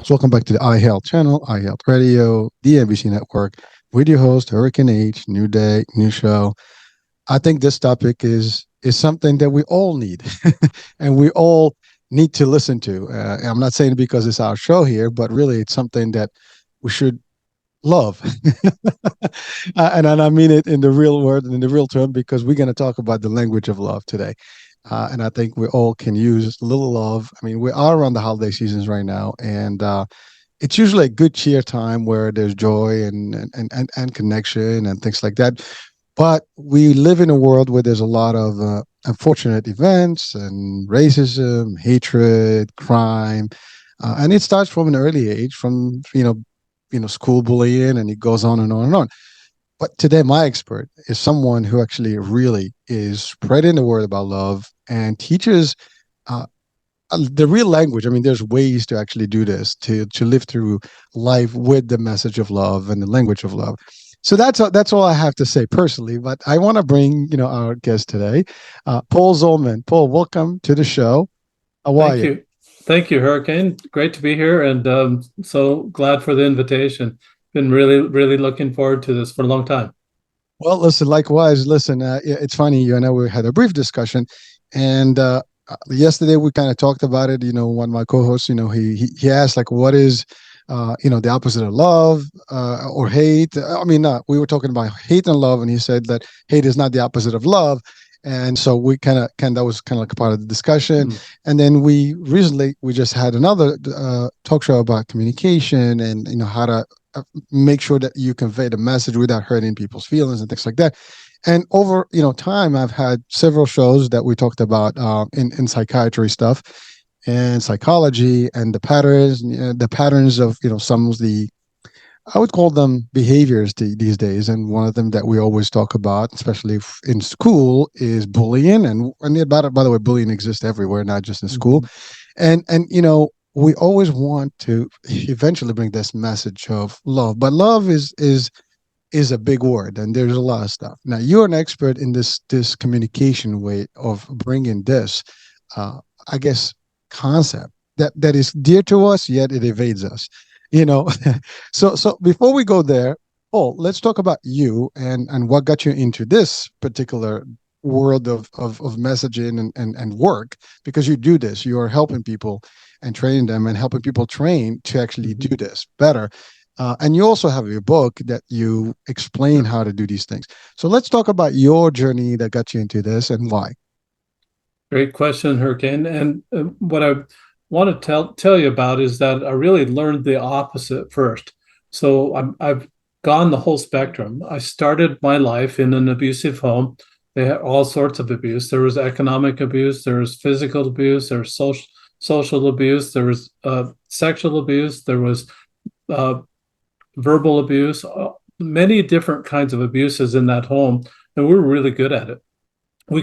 So welcome back to the iHealth channel, iHealth Radio, the NBC network, with your host, Hurricane H. New day, new show. I think this topic is something that we all need, and we all need to listen to. I'm not saying it because it's our show here, but really it's something that we should love. And I mean it in the real word and in the real term because we're going to talk about the language of love today. And I think we all can use a little love. I mean, we are around the holiday seasons right now, and it's usually a good cheer time where there's joy and connection and things like that. But we live in a world where there's a lot of unfortunate events and racism, hatred, crime, and it starts from an early age, from school bullying, and it goes on and on and on. But today, my expert is someone who actually really is spreading the word about love and teaches uh, the real language. I mean, there's ways to actually do this, to live through life with the message of love and the language of love. So that's all I have to say personally. But I want to bring our guest today, Paul Zolman. Paul, welcome to the show. How are Thank you? you. Thank you, Hurricane. Great to be here and so glad for the invitation. Been really, really looking forward to this for a long time. Well, listen, likewise. Listen, it's funny. You and I we had a brief discussion, and yesterday we kind of talked about it. One of my co-hosts, he asked like, what is, the opposite of love or hate? I mean, we were talking about hate and love, and he said that hate is not the opposite of love. And so we kind of that was kind of like a part of the discussion. Mm. And then we recently we just had another talk show about communication and how to make sure that you convey the message without hurting people's feelings and things like that. And over time, I've had several shows that we talked about in psychiatry stuff and psychology and the patterns of some of the, I would call them behaviors these days. And one of them that we always talk about, especially in school, is bullying. And by the way, bullying exists everywhere, not just in school. Mhm. And we always want to eventually bring this message of love, but love is a big word, and there's a lot of stuff. Now you're an expert in this communication way of bringing this, uh, I guess, concept that is dear to us, yet it evades us. You know, so before we go there, oh, let's talk about you and what got you into this particular world of messaging and work, because you do this. You are helping people and training them and helping people train to actually Mhm. do this better. And you also have your book that you explain Sure. how to do these things. So let's talk about your journey that got you into this and why. Great question, Hurricane. And what I want to tell you about is that I really learned the opposite first. So I've gone the whole spectrum. I started my life in an abusive home. They had all sorts of abuse. There was economic abuse, there was physical abuse, there was social abuse, there was sexual abuse, there was uh, verbal abuse, many different kinds of abuses in that home, and we were really good at it. We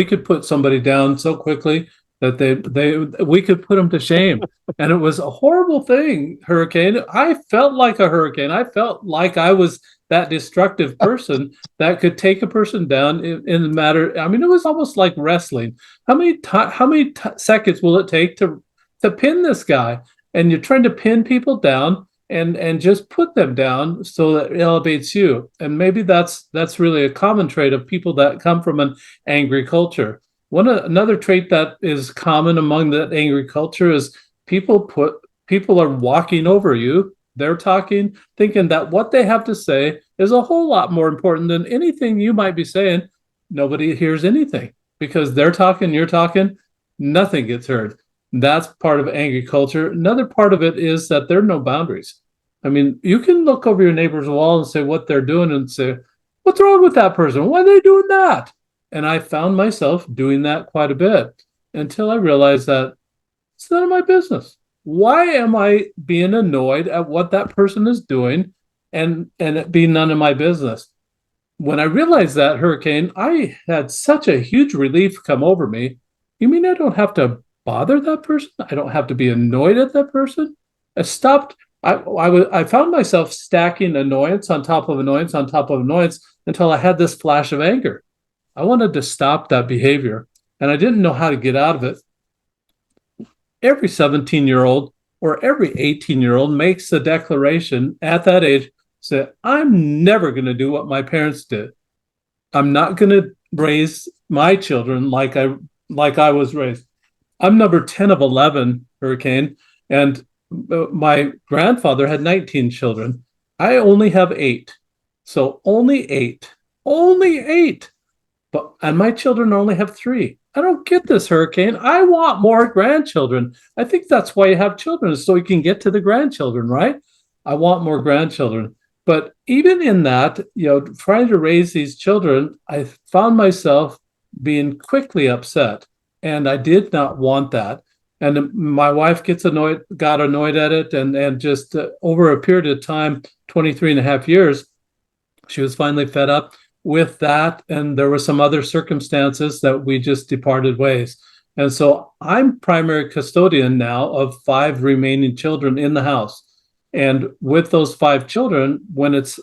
could put somebody down so quickly that they we could put them to shame, and it was a horrible thing. Hurricane. I felt like a hurricane. I felt like I was that destructive person that could take a person down in the matter. I mean, it was almost like wrestling. How many seconds will it take to pin this guy? And you're trying to pin people down and just put them down so that it elevates you. And maybe that's really a common trait of people that come from an angry culture. Another trait that is common among that angry culture is people are walking over you. They're talking, thinking that what they have to say is a whole lot more important than anything you might be saying. Nobody hears anything because they're talking, you're talking, nothing gets heard. That's part of angry culture. Another part of it is that there are no boundaries. I mean, you can look over your neighbor's wall and say what they're doing and say, what's wrong with that person? Why are they doing that? And I found myself doing that quite a bit until I realized that it's none of my business. Why am I being annoyed at what that person is doing and it be none of my business? When I realized that, Hurricane, I had such a huge relief come over me. You mean I don't have to bother that person? I don't have to be annoyed at that person? I stopped. I found myself stacking annoyance on top of annoyance on top of annoyance until I had this flash of anger. I wanted to stop that behavior and I didn't know how to get out of it. Every 17-year-old where every 18-year-old makes a declaration at that age, say, I'm never going to do what my parents did. I'm not going to raise my children like I was raised. I'm number 10 of 11, Hurricane, and my grandfather had 19 children. I only have 8. So only 8. Only 8. And my children only have 3. I don't get this, Hurricane. I want more grandchildren. I think that's why you have children, so you can get to the grandchildren, right? I want more grandchildren. But even in that, trying to raise these children, I found myself being quickly upset. And I did not want that. And my wife got annoyed at it. And just over a period of time, 23 and a half years, she was finally fed up with that. And there were some other circumstances that we just departed ways. And so I'm primary custodian now of 5 remaining children in the house. And with those 5 children, when it's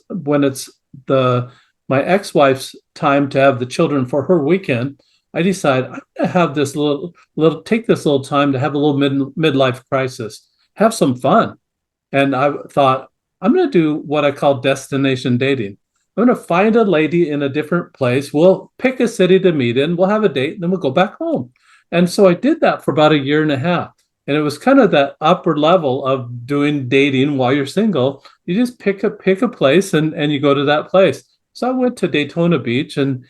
my ex-wife's time to have the children for her weekend, I decide I'm going to have this take this little time to have a little midlife crisis, have some fun. And I thought, I'm going to do what I call destination dating. I'm going to find a lady in a different place. We'll pick a city to meet in. We'll have a date, and then we'll go back home. And so I did that for about a year and a half. And it was kind of that upper level of doing dating while you're single. You just pick a place and you go to that place. So I went to Daytona Beach and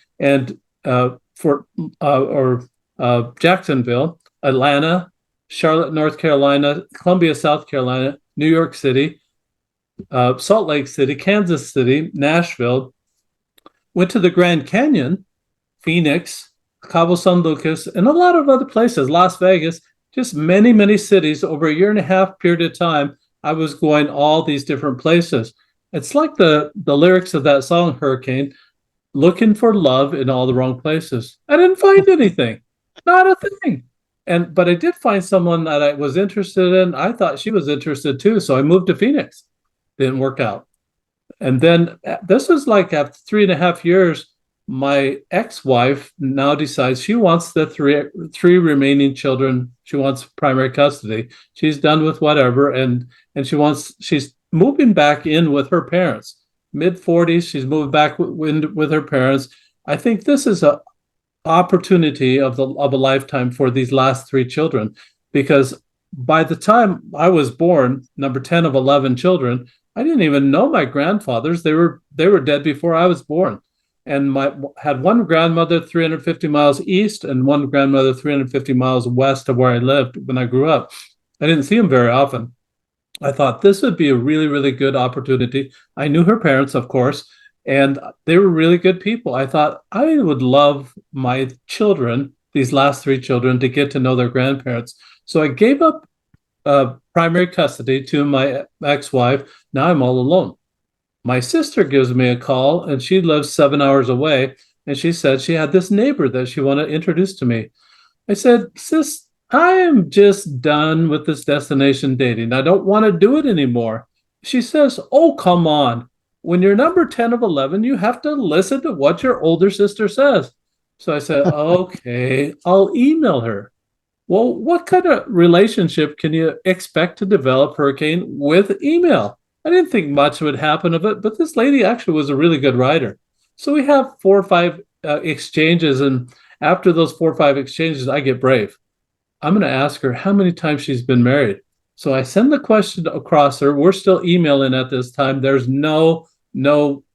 Jacksonville, Atlanta, Charlotte, North Carolina, Columbia, South Carolina, New York City, Salt Lake City, Kansas City, Nashville. Went to the Grand Canyon, Phoenix, Cabo San Lucas, and a lot of other places, Las Vegas. Just many, many cities over a year and a half period of time. I was going all these different places. It's like the lyrics of that song, Hurricane, looking for love in all the wrong places. I didn't find anything, not a thing. But I did find someone that I was interested in. I thought she was interested too. So I moved to Phoenix. Didn't work out. And then this was like after 3.5 years, my ex-wife now decides she wants the three remaining children. She wants primary custody. She's done with whatever, and she's moving back in with her parents. Mid-40s, she's moved back with her parents. I think this is a opportunity of a lifetime for these last 3 children, because by the time I was born, number 10 of 11 children, I didn't even know my grandfathers. They were dead before I was born. And had one grandmother 350 miles east and one grandmother 350 miles west of where I lived when I grew up. I didn't see them very often. I thought this would be a really, really good opportunity. I knew her parents, of course, and they were really good people. I thought I would love my children, these last 3 children, to get to know their grandparents. So I gave up primary custody to my ex-wife. Now I'm all alone. My sister gives me a call, and she lives 7 hours away, and she said she had this neighbor that she wanted to introduce to me. I said, sis, I am just done with this destination dating. I don't want to do it anymore. She says, oh, come on. When you're number 10 of 11, you have to listen to what your older sister says. So I said, okay, I'll email her. Well, what kind of relationship can you expect to develop, Hurricane, with email? I didn't think much would happen of it, but this lady actually was a really good writer. So we have 4 or 5 exchanges, and after those 4 or 5 exchanges, I get brave. I'm going to ask her how many times she's been married. So I send the question across her. We're still emailing at this time. There's no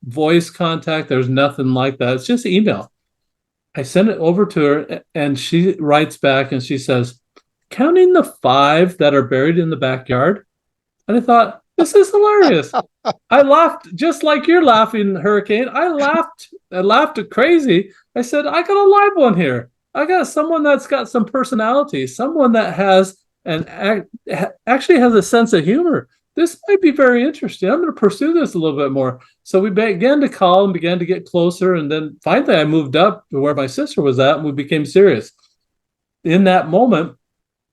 voice contact. There's nothing like that. It's just email. I send it over to her, and she writes back, and she says, counting the 5 that are buried in the backyard. And I thought, this is hilarious. I laughed just like you're laughing, Hurricane. I laughed crazy. I said, I got a live one here. I got someone that's got some personality, someone that has actually has a sense of humor. This might be very interesting. I'm going to pursue this a little bit more. So we began to call and began to get closer. And then finally I moved up to where my sister was at, and we became serious. In that moment,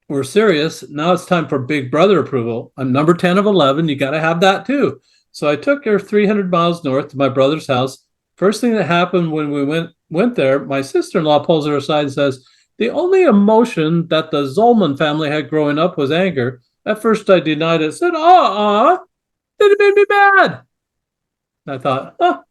we're serious. Now it's time for big brother approval. I'm number 10 of 11. You got to have that too. So I took her 300 miles north to my brother's house. First thing that happened when we went there, my sister-in-law pulls her aside and says, the only emotion that the Zolman family had growing up was anger. At first, I denied it. Said, then it made me mad. And I thought,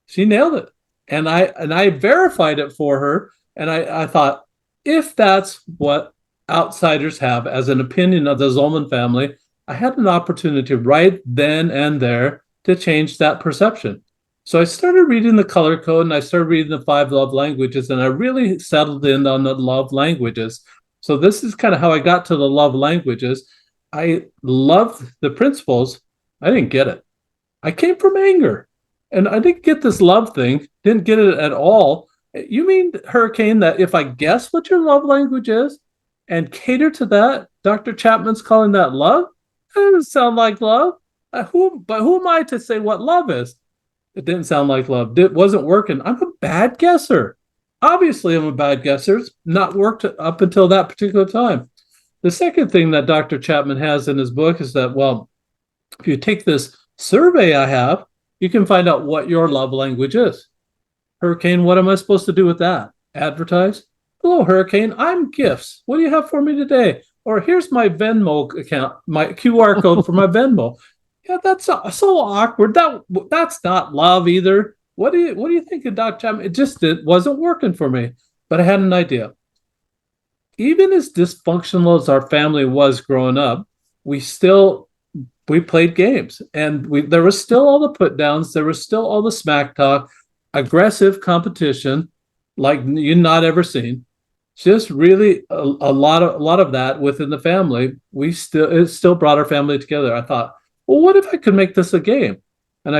she nailed it. And I verified it for her. And I thought, if that's what outsiders have as an opinion of the Zolman family, I had an opportunity right then and there to change that perception. So I started reading the color code and I started reading the five love languages, and I really settled in on the love languages. So this is kind of how I got to the love languages. I loved the principles. I didn't get it. I came from anger. And I didn't get this love thing, didn't get it at all. You mean, Hurricane, that if I guess what your love language is and cater to that, Dr. Chapman's calling that love? That doesn't sound like love. But who am I to say what love is? It didn't sound like love. It wasn't working. I'm a bad guesser. Obviously, I'm a bad guesser. It's not worked up until that particular time. The second thing that Dr. Chapman has in his book is that, well, if you take this survey I have, you can find out what your love language is. Hurricane, what am I supposed to do with that? Advertise? Hello, Hurricane, I'm gifts. What do you have for me today? Or here's my Venmo account, my QR code for my Venmo. Yeah, that's so awkward. That's not love either. What do you think of Doc Chapman? It wasn't working for me, but I had an idea. Even as dysfunctional as our family was growing up, we played games, and there was still all the put downs, there was still all the smack talk, aggressive competition like you've not ever seen. Just really a lot of that within the family. It still brought our family together. I thought, well, what if I could make this a game?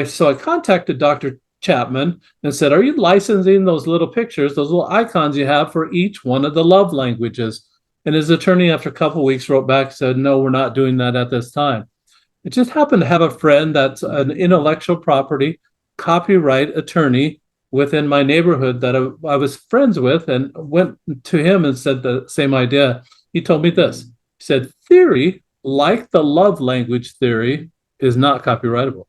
So I contacted Dr. Chapman and said, are you licensing those little pictures, those little icons you have for each one of the love languages? And his attorney, after a couple of weeks, wrote back and said, no, we're not doing that at this time. It just happened to have a friend that's an intellectual property copyright attorney within my neighborhood that I was friends with, and went to him and said the same idea. He told me this. He said, theory, like the love language theory, is not copyrightable.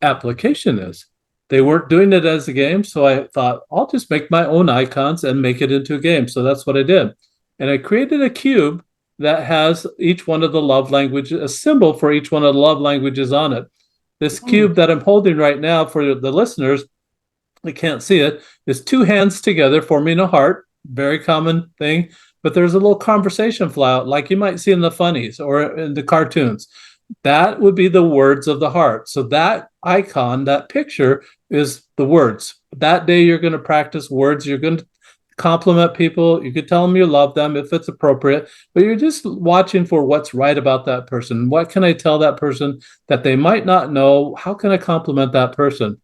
Application is. They weren't doing it as a game, so I thought, I'll just make my own icons and make it into a game. So that's what I did. And I created a cube that has each one of the love languages, a symbol for each one of the love languages on it. This cube that I'm holding right now for the listeners, they can't see it, is two hands together forming a heart, very common thing. But there's a little conversation fly out, like you might see in the funnies or in the cartoons. That would be the words of the heart. So that icon, that picture, is the words. That day you're going to practice words. You're going to compliment people. You could tell them you love them if it's appropriate, but you're just watching for what's right about that person. What can I tell that person that they might not know? How can I compliment that person?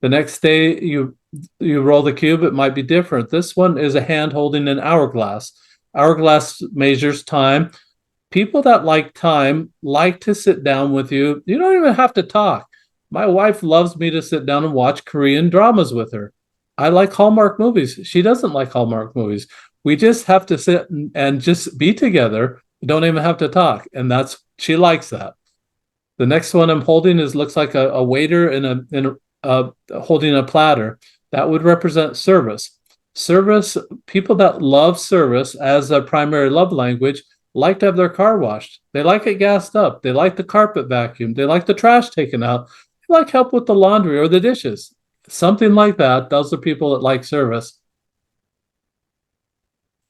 The next day you roll the cube, it might be different. This one is a hand holding an hourglass. Hourglass measures time. People that like time like to sit down with you. You don't even have to talk. My wife loves me to sit down and watch Korean dramas with her. I like Hallmark movies. She doesn't like Hallmark movies. We just have to sit and just be together. We don't even have to talk. And she likes that. The next one I'm holding looks like a waiter holding a platter. That would represent service. Service, people that love service as a primary love language like to have their car washed. They like it gassed up. They like the carpet vacuumed. They like the trash taken out. They like help with the laundry or the dishes. Something like that. Those are people that like service.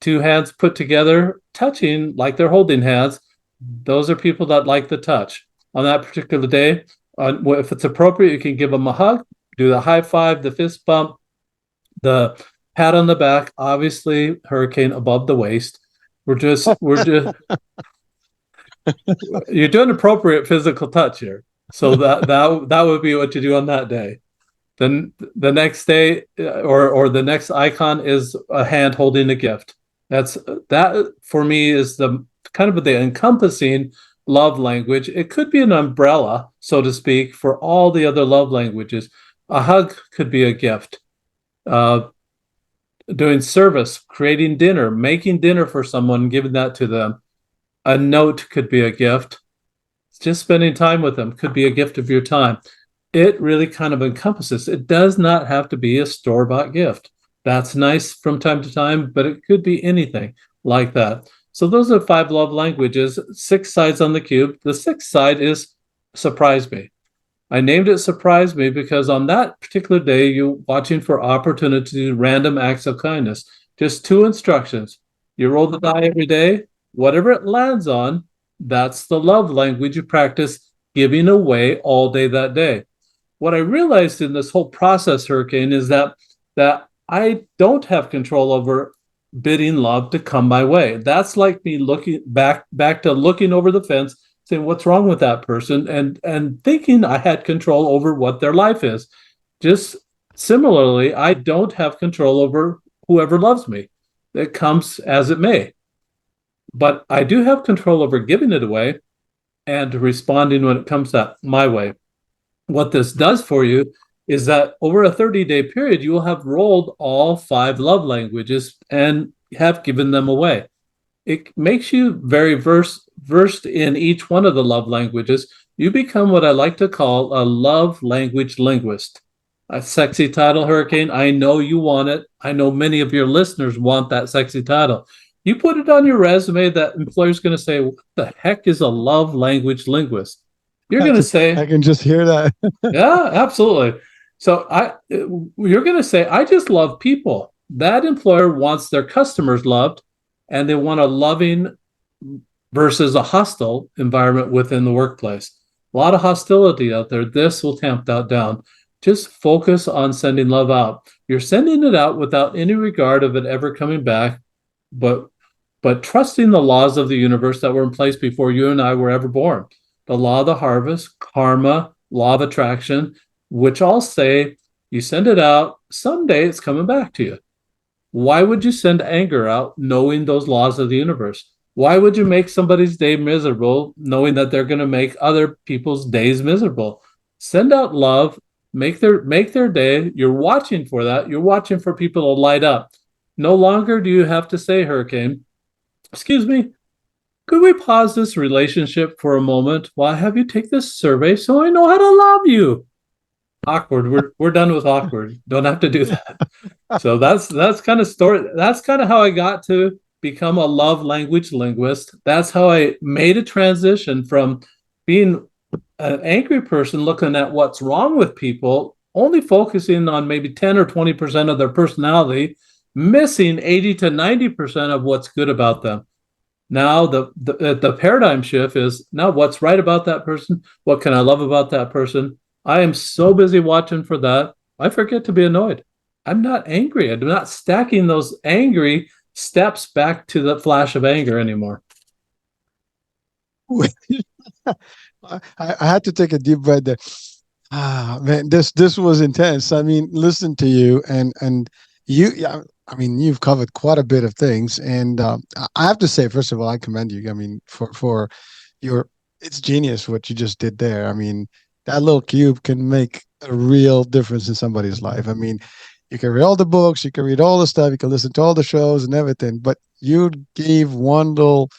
Two hands put together, touching like they're holding hands. Those are people that like the touch. On that particular day, if it's appropriate, you can give them a hug, do the high five, the fist bump, the pat on the back, obviously Hurricane above the waist. We're just you're doing appropriate physical touch here. So that would be what you do on that day. Then the next day or the next icon is a hand holding a gift. That for me is the kind of the encompassing love language. It could be an umbrella, so to speak, for all the other love languages. A hug could be a gift. Doing service, creating dinner, making dinner for someone, giving that to them. A note could be a gift. Just spending time with them could be a gift of your time. It really kind of encompasses. It does not have to be a store-bought gift. That's nice from time to time, but it could be anything like that. So those are five love languages, six sides on the cube. The sixth side is surprise me. I named it surprise me because on that particular day, you're watching for opportunity to do random acts of kindness. Just two instructions. You roll the die every day. Whatever it lands on, that's the love language you practice giving away all day that day. What I realized in this whole process, Hurricane, is that I don't have control over bidding love to come my way. That's like me looking back to looking over the fence, saying what's wrong with that person, and thinking I had control over what their life is. Just similarly, I don't have control over whoever loves me. It comes as it may. But I do have control over giving it away and responding when it comes that my way. What this does for you is that over a 30-day period, you will have rolled all five love languages and have given them away. It makes you very versed in each one of the love languages. You become what I like to call a love language linguist. A sexy title, Hurricane. I know you want it. I know many of your listeners want that sexy title. You put it on your resume, that employer's going to say, what the heck is a love language linguist? You're I going to can say, I can just hear that. yeah, absolutely. So you're going to say, I just love people. That employer wants their customers loved, and they want a loving versus a hostile environment within the workplace. A lot of hostility out there. This will tamp that down. Just focus on sending love out. You're sending it out without any regard of it ever coming back, but trusting the laws of the universe that were in place before you and I were ever born. The law of the harvest, karma, law of attraction, which all say you send it out, someday it's coming back to you. Why would you send anger out knowing those laws of the universe? Why would you make somebody's day miserable knowing that they're going to make other people's days miserable? Send out love, make their day. You're watching for that. You're watching for people to light up. No longer do you have to say, Hurricane, excuse me, could we pause this relationship for a moment while I have you take this survey so I know how to love you? Awkward. We're done with awkward. Don't have to do that. So that's kind of story. That's kind of how I got to become a love language linguist. That's how I made a transition from being an angry person looking at what's wrong with people, only focusing on maybe 10 or 20% of their personality, missing 80 to 90% of what's good about them. Now the paradigm shift is now what's right about that person? What can I love about that person? I am so busy watching for that, I forget to be annoyed. I'm not angry. I'm not stacking those angry steps back to the flash of anger anymore. I had to take a deep breath there. Ah, man, this was intense. I mean, listen to you and you. Yeah, I mean, you've covered quite a bit of things, and I have to say, first of all, I commend you. I mean, for your, it's genius what you just did there. I mean, that little cube can make a real difference in somebody's life. I mean, you can read all the books, you can read all the stuff, you can listen to all the shows and everything, but you gave one little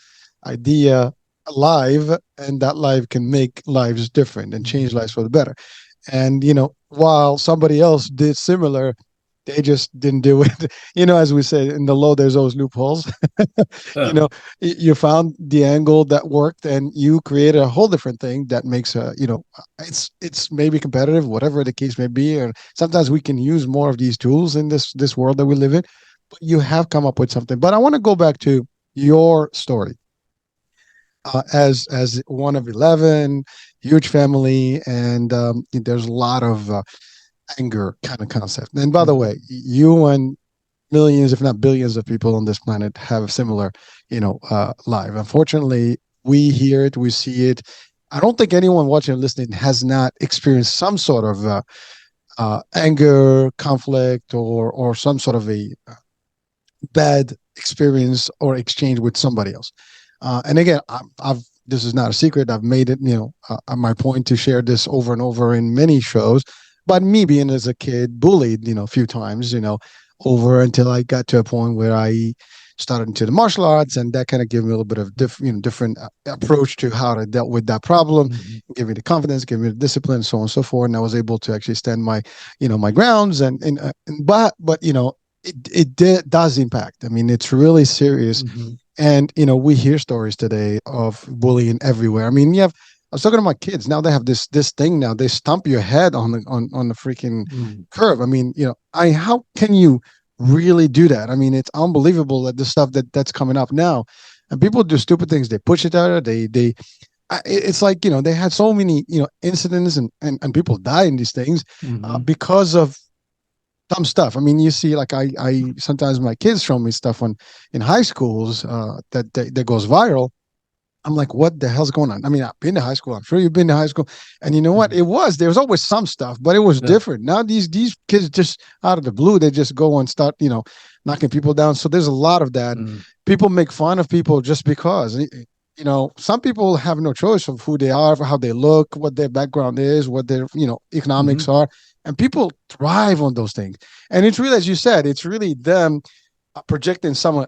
idea alive, and that life can make lives different and change lives for the better. And while somebody else did similar, they just didn't do it. As we say in the law, there's always loopholes. you Yeah. know you found the angle that worked, and you created a whole different thing that makes it's maybe competitive, whatever the case may be. And sometimes we can use more of these tools in this world that we live in, but you have come up with something. But I want to go back to your story. As one of 11, huge family, and there's a lot of anger kind of concept. And by the way, you and millions, if not billions, of people on this planet have a similar, life. Unfortunately, we hear it, we see it. I don't think anyone watching or listening has not experienced some sort of anger, conflict, or some sort of a bad experience or exchange with somebody else. And again, I've this is not a secret. I've made it, my point to share this over and over in many shows. But me being as a kid bullied, a few times, over until I got to a point where I started into the martial arts, and that kind of gave me a little bit of different approach to how to dealt with that problem, give me the confidence, give me the discipline, so on and so forth. And I was able to actually stand my, my grounds, and but does impact. I mean, it's really serious. Mm-hmm. And we hear stories today of bullying everywhere. I mean, I was talking to my kids. Now they have this thing. Now they stomp your head on the freaking Mm-hmm. curb. I mean, I how can you really do that? I mean, it's unbelievable that the stuff that's coming up now, and people do stupid things. They push it out. It's like they had so many incidents and people die in these things Mm-hmm. because of dumb stuff. I mean, you see, like I sometimes my kids show me stuff on in high schools that goes viral. I'm like, what the hell's going on? I mean, I've been to high school. I'm sure you've been to high school, and you know what? Mm-hmm. There was always some stuff, but it was Yeah. different. Now these kids just out of the blue, they just go and start knocking people down. So there's a lot of that. Mm-hmm. People make fun of people just because. Some people have no choice of who they are, how they look, what their background is, what their economics Mm-hmm. are, and people thrive on those things. And it's really, as you said, it's really them projecting some,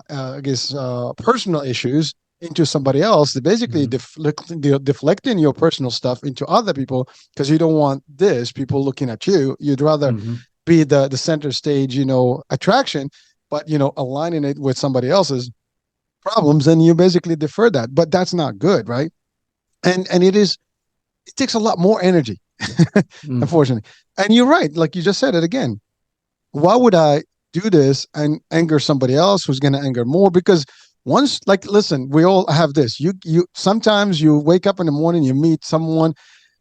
I guess, personal issues into somebody else. They're basically Mm-hmm. deflecting your personal stuff into other people because you don't want this people looking at you. You'd rather Mm-hmm. be the center stage, attraction, but aligning it with somebody else's problems, and you basically defer that. But that's not good, right? And it takes a lot more energy, Mm-hmm. unfortunately. And you're right, like you just said it again. Why would I do this and anger somebody else who's going to anger more? Because once, like, listen, we all have this. You sometimes you wake up in the morning, you meet someone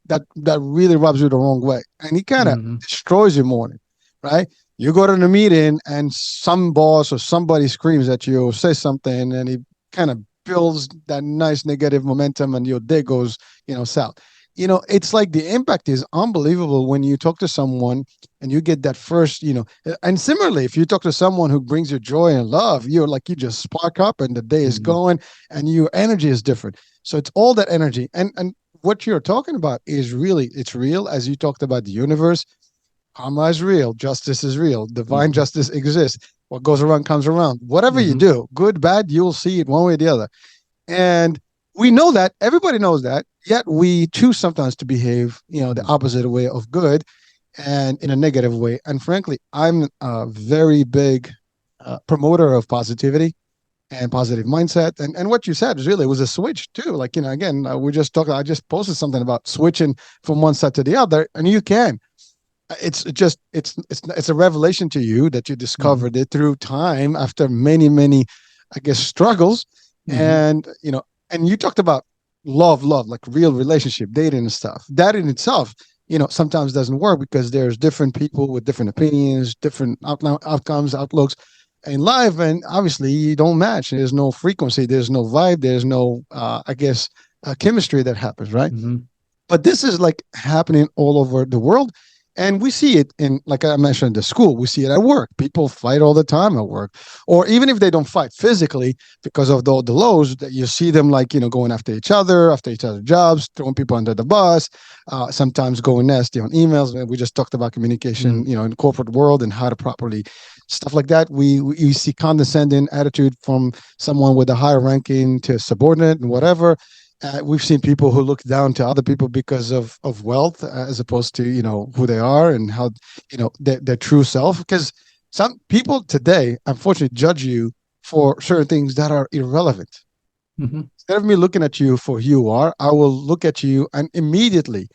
that really rubs you the wrong way, and he kind of Mm-hmm. destroys your morning, right? You go to the meeting, and some boss or somebody screams at you or says something, and he kind of builds that nice negative momentum, and your day goes, south. It's like the impact is unbelievable when you talk to someone and you get that first, and similarly, if you talk to someone who brings you joy and love, you're like, you just spark up and the day is Mm-hmm. going and your energy is different. So it's all that energy. And what you're talking about is really, it's real. As you talked about the universe, karma is real, justice is real, divine Mm-hmm. justice exists. What goes around comes around. Whatever you Mm-hmm. do, good, bad, you'll see it one way or the other. And we know that, everybody knows that, yet we choose sometimes to behave, the opposite way of good and in a negative way. And frankly, I'm a very big promoter of positivity and positive mindset. And what you said is really was a switch too. Like, again, we just talked, I just posted something about switching from one side to the other, and you can. It's just, it's a revelation to you that you Mm-hmm. discovered it through time after many, many, I guess, struggles. Mm-hmm. And you talked about love, like real relationship, dating and stuff. That in itself, sometimes doesn't work because there's different people with different opinions, different outcomes, outlooks in life, and obviously you don't match. There's no frequency, there's no vibe, there's no, I guess, chemistry that happens, right? Mm-hmm. But this is like happening all over the world, and we see it in, like I mentioned, the school. We see it at work. People fight all the time at work, or even if they don't fight physically because of the lows, that you see them, like, going after each other's jobs, throwing people under the bus, sometimes going nasty on emails. We just talked about communication, Mm-hmm. in the corporate world and how to properly stuff like that. We see condescending attitude from someone with a higher ranking to subordinate and whatever. We've seen people who look down to other people because of wealth, as opposed to who they are and how their true self. Because some people today, unfortunately, judge you for certain things that are irrelevant. Mm-hmm. Instead of me looking at you for who you are, I will look at you and immediately,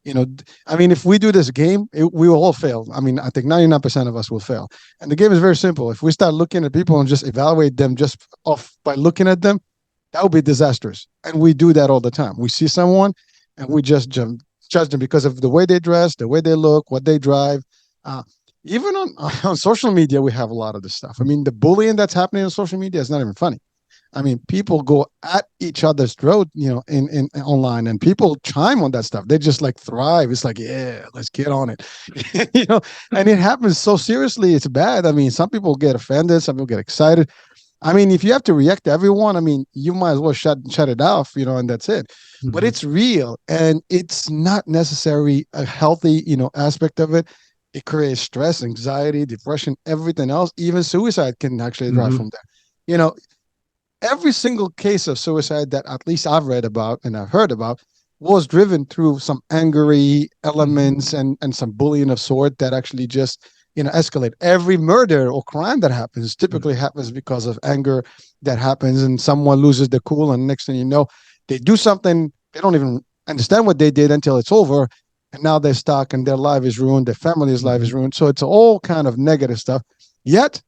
I mean, if we do this game, we will all fail. I mean, I think 99% of us will fail. And the game is very simple. If we start looking at people and just evaluate them just off by looking at them, that would be disastrous. And we do that all the time. We see someone and we just judge them because of the way they dress, the way they look, what they drive. Uh, Even on on social media, we have a lot of this stuff. I mean, the bullying that's happening on social media is not even funny. I mean, people go at each other's throat, in online, and people chime on that stuff. They just like thrive. It's like, yeah, let's get on it, you know. And it happens so seriously, it's bad. I mean, some people get offended, some people get excited. I mean, if you have to react to everyone, I mean, you might as well shut it off, and that's it. But Mm-hmm. it's real, and it's not necessarily a healthy, aspect of it. It creates stress, anxiety, depression, everything else. Even suicide can actually drive Mm-hmm. from there. You know, every single case of suicide that at least I've read about and I've heard about was driven through some angry Mm-hmm. elements and some bullying of sort that actually just escalate. Every murder or crime that happens Mm-hmm. typically happens because of anger that happens, and someone loses the cool, and next thing you know, they do something they don't even understand what they did until it's over, and now they're stuck, and their life is ruined, their family's life is Mm-hmm. ruined. So it's all kind of negative stuff. Yet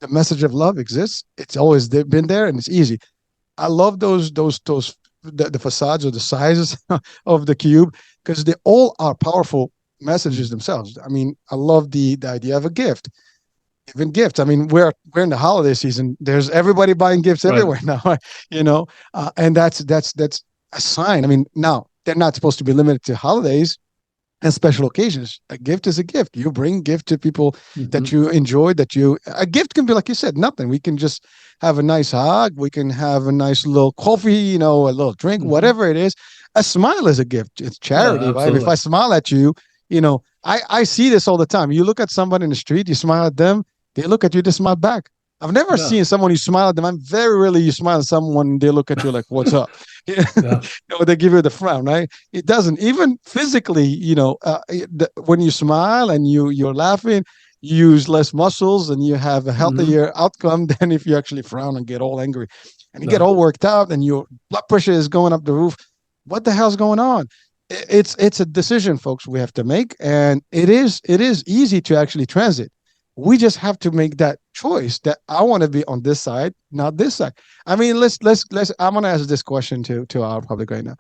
the message of love exists. It's always been there, and it's easy. I love those the facades or the sizes of the cube because they all are powerful messages themselves. I mean, I love the idea of a gift, even gifts. I mean, we're in the holiday season. There's everybody buying gifts Right. everywhere now, you know, and that's a sign. I mean, now they're not supposed to be limited to holidays and special occasions. A gift is a gift. You bring gift to people that Mm-hmm. you enjoy. That you a gift can be like you said, nothing. We can just have a nice hug. We can have a nice little coffee, a little drink, Mm-hmm. whatever it is. A smile is a gift. It's Yeah, charity, right? If I absolutely. smile at you, I see this all the time. You look at somebody in the street, you smile at them, they look at you, they smile back. I've never Yeah. seen someone you smile at them. I'm very rarely you smile at someone, they look at you like, "What's up?" Yeah. They give you the frown, right? It doesn't even physically. When you smile and you're laughing, you use less muscles and you have a Mm-hmm. healthier outcome than if you actually frown and get all angry and you get Yeah. all worked out and your blood pressure is going up the roof. What the hell's going on? It's a decision, folks, we have to make, and it is easy to actually transit. We just have to make that choice that I want to be on this side, not this side. I mean, let's. I'm gonna ask this question to our public right now.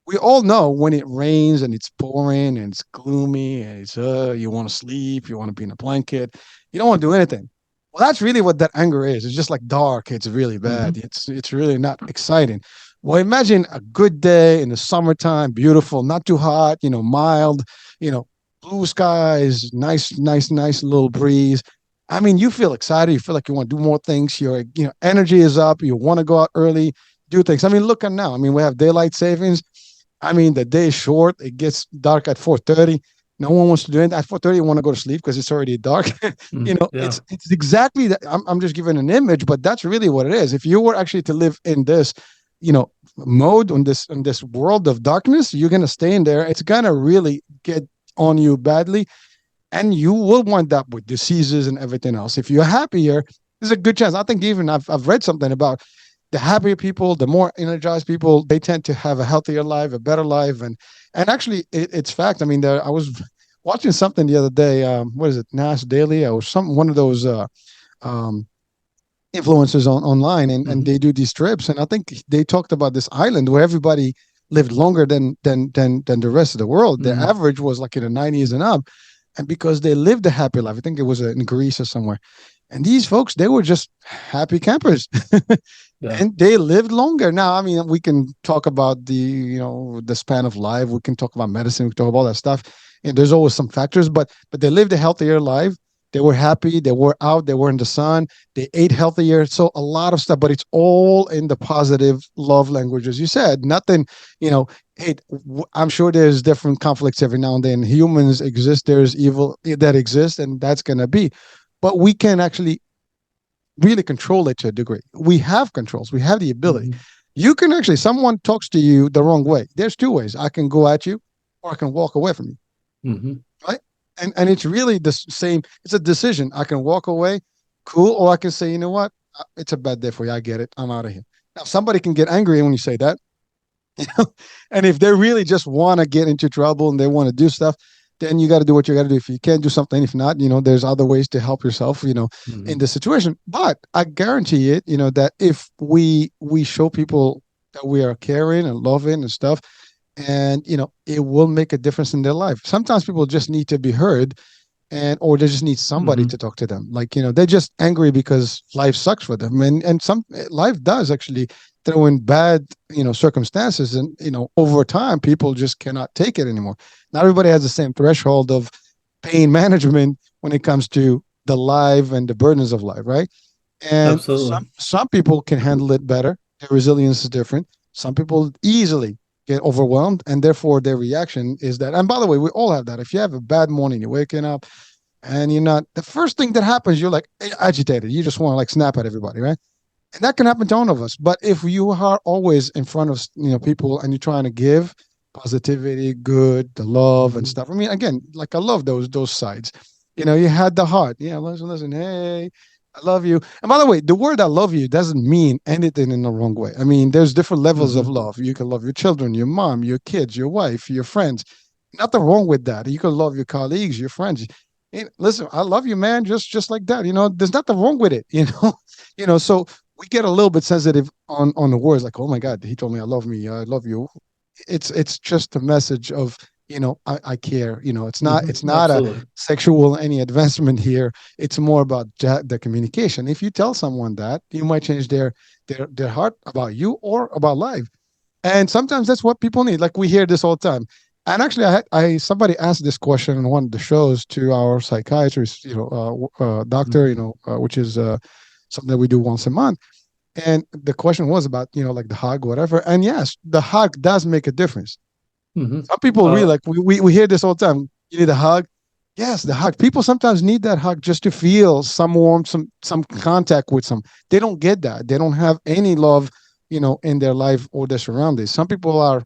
We all know when it rains and it's pouring and it's gloomy and it's you want to sleep, you want to be in a blanket, you don't want to do anything. Well, that's really what that anger is. It's just like dark. It's really Mm-hmm. bad. It's really not exciting. Well, imagine a good day in the summertime, beautiful, not too hot, mild, you know, blue skies, nice little breeze. I mean, you feel excited. You feel like you want to do more things. Your energy is up. You want to go out early, do things. I mean, look at now. I mean, we have daylight savings. I mean, the day is short. It gets dark at 4:30. No one wants to do it at 4:30. You want to go to sleep because it's already dark. Mm-hmm. Yeah. It's exactly that. I'm just giving an image, but that's really what it is. If you were actually to live in this, you know, mode on this world of darkness, you're gonna stay in there. It's gonna really get on you badly, and you will wind up with diseases and everything else. If you're happier, there's a good chance. I think even I've read something about the happier people, the more energized people, they tend to have a healthier life, a better life, and actually, it's fact. I mean, I was watching something the other day. What is it, Nas Daily or some one of those um, influencers online, and Mm-hmm. they do these trips, and I think they talked about this island where everybody lived longer than the rest of the world. Their Mm-hmm. average was like in the 90s and up, and because they lived a happy life, I think it was in Greece or somewhere. And these folks, they were just happy campers. Yeah. And they lived longer. Now, I mean, we can talk about the span of life. We can talk about medicine. We can talk about all that stuff. And there's always some factors, but they lived a healthier life. They were happy. They were out. They were in the sun. They ate healthier. So a lot of stuff, but it's all in the positive love language, as you said. Nothing, you know. Hey, I'm sure there's different conflicts every now and then. Humans exist. There's evil that exists, and that's gonna be. But we can actually really control it to a degree. We have controls. We have the ability. Mm-hmm. You can actually, someone talks to you the wrong way. There's two ways. I can go at you or I can walk away from you, Mm-hmm. right? And it's really the same. It's a decision. I can walk away, cool, or I can say, you know what? It's a bad day for you. I get it. I'm out of here. Now, somebody can get angry when you say that, and if they really just want to get into trouble and they want to do stuff, then you got to do what you got to do. If you can't do something, if not, there's other ways to help yourself, in Mm-hmm. the situation. But I guarantee it, that if we show people that we are caring and loving and stuff, and it will make a difference in their life. Sometimes people just need to be heard, and or they just need somebody Mm-hmm. to talk to them. Like, they're just angry because life sucks for them, and some life does actually throw in bad circumstances, and over time people just cannot take it anymore. Not everybody has the same threshold of pain management when it comes to the life and the burdens of life, right? And some Absolutely. some people can handle it better. Their resilience is different. Some people easily get overwhelmed, and therefore their reaction is that. And by the way, we all have that. If you have a bad morning, you're waking up and you're not, the first thing that happens, you're like agitated. You just want to like snap at everybody, right? And that can happen to all of us. But if you are always in front of people and you're trying to give positivity, good, the love and Mm-hmm. stuff. I mean, again, like I love those sides. You had the heart. Yeah, listen, hey, I love you. And by the way, the word I love you doesn't mean anything in the wrong way. I mean, there's different levels of Hmm. love. You can love your children, your mom, your kids, your wife, your friends. Nothing wrong with that. You can love your colleagues, your friends. Listen, I love you, man, just like that. There's nothing wrong with it, so we get a little bit sensitive on the words like, oh my God, he told me I love me, I love you. It's just a message of I care. It's not a Absolutely. sexual any advancement here. It's more about the communication. If you tell someone that, you might change their heart about you or about life. And sometimes that's what people need. Like we hear this all the time. And actually, I somebody asked this question in one of the shows to our psychiatrist, doctor, Hmm. which is something that we do once a month. And the question was about, like the hug, whatever. And yes, the hug does make a difference. Hmm. Some people really Uh, like we hear this all the time. You need a hug. Yes, the hug. People sometimes need that hug just to feel some warmth, some contact with some. They don't get that. They don't have any love, in their life or their surroundings. Some people are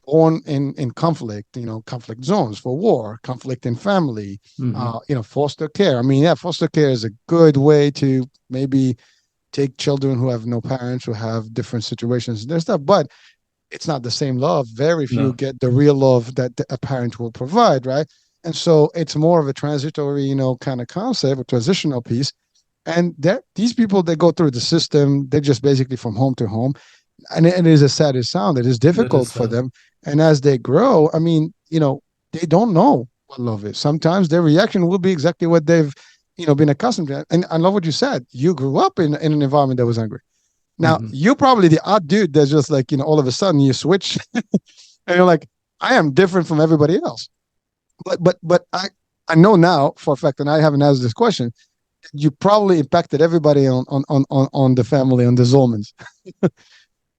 born in conflict, conflict zones for war, conflict in family, mhm. foster care. I mean, yeah, foster care is a good way to maybe take children who have no parents, who have different situations and their stuff. But it's not the same love. Very few No. get the real love that a parent will provide, right? And so it's more of a transitory, kind of concept, a transitional piece. And these people that go through the system, they're just basically from home to home, and it is a sad sound. It is That difficult is for them, and as they grow, I mean, they don't know what love is. Sometimes their reaction will be exactly what they've, been accustomed to. And I love what you said. You grew up in an environment that was angry. Now Mhm. you're probably the odd dude that's just like, all of a sudden you switch and you're like, I am different from everybody else. But I know now for a fact, and I haven't asked this question, you probably impacted everybody on the family, on the Zolmans.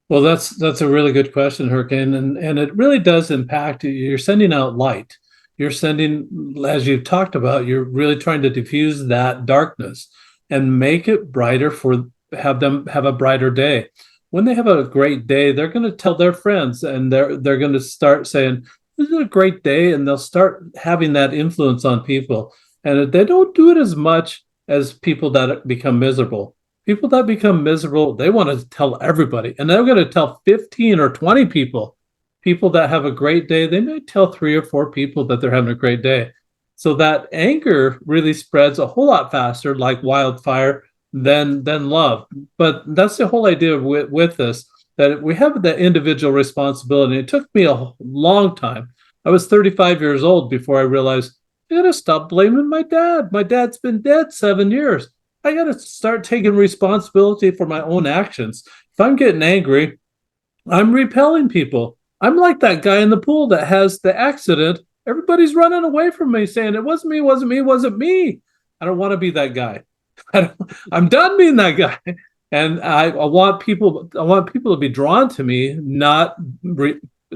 Well, that's a really good question, Hurricane, and it really does impact you. You're sending out light. You're sending, as you've talked about, you're really trying to diffuse that darkness and make it brighter for have them have a brighter day. When they have a great day, they're going to tell their friends, and they're going to start saying, "This is a great day," and they'll start having that influence on people. And they don't do it as much as people that become miserable. People that become miserable, they want to tell everybody, and they're going to tell 15 or 20 people. People that have a great day, they may tell 3 or 4 people that they're having a great day. So that anger really spreads a whole lot faster, like wildfire, than love. But that's the whole idea with this, that we have the individual responsibility. It took me a long time. I was 35 years old before I realized I got to stop blaming my dad. My dad's been dead 7 years. I got to start taking responsibility for my own actions. If I'm getting angry, I'm repelling people. I'm like that guy in the pool that has the accident. Everybody's running away from me saying, it wasn't me, wasn't me, wasn't me. I don't want to be that guy. I'm done being that guy. And I want people to be drawn to me, not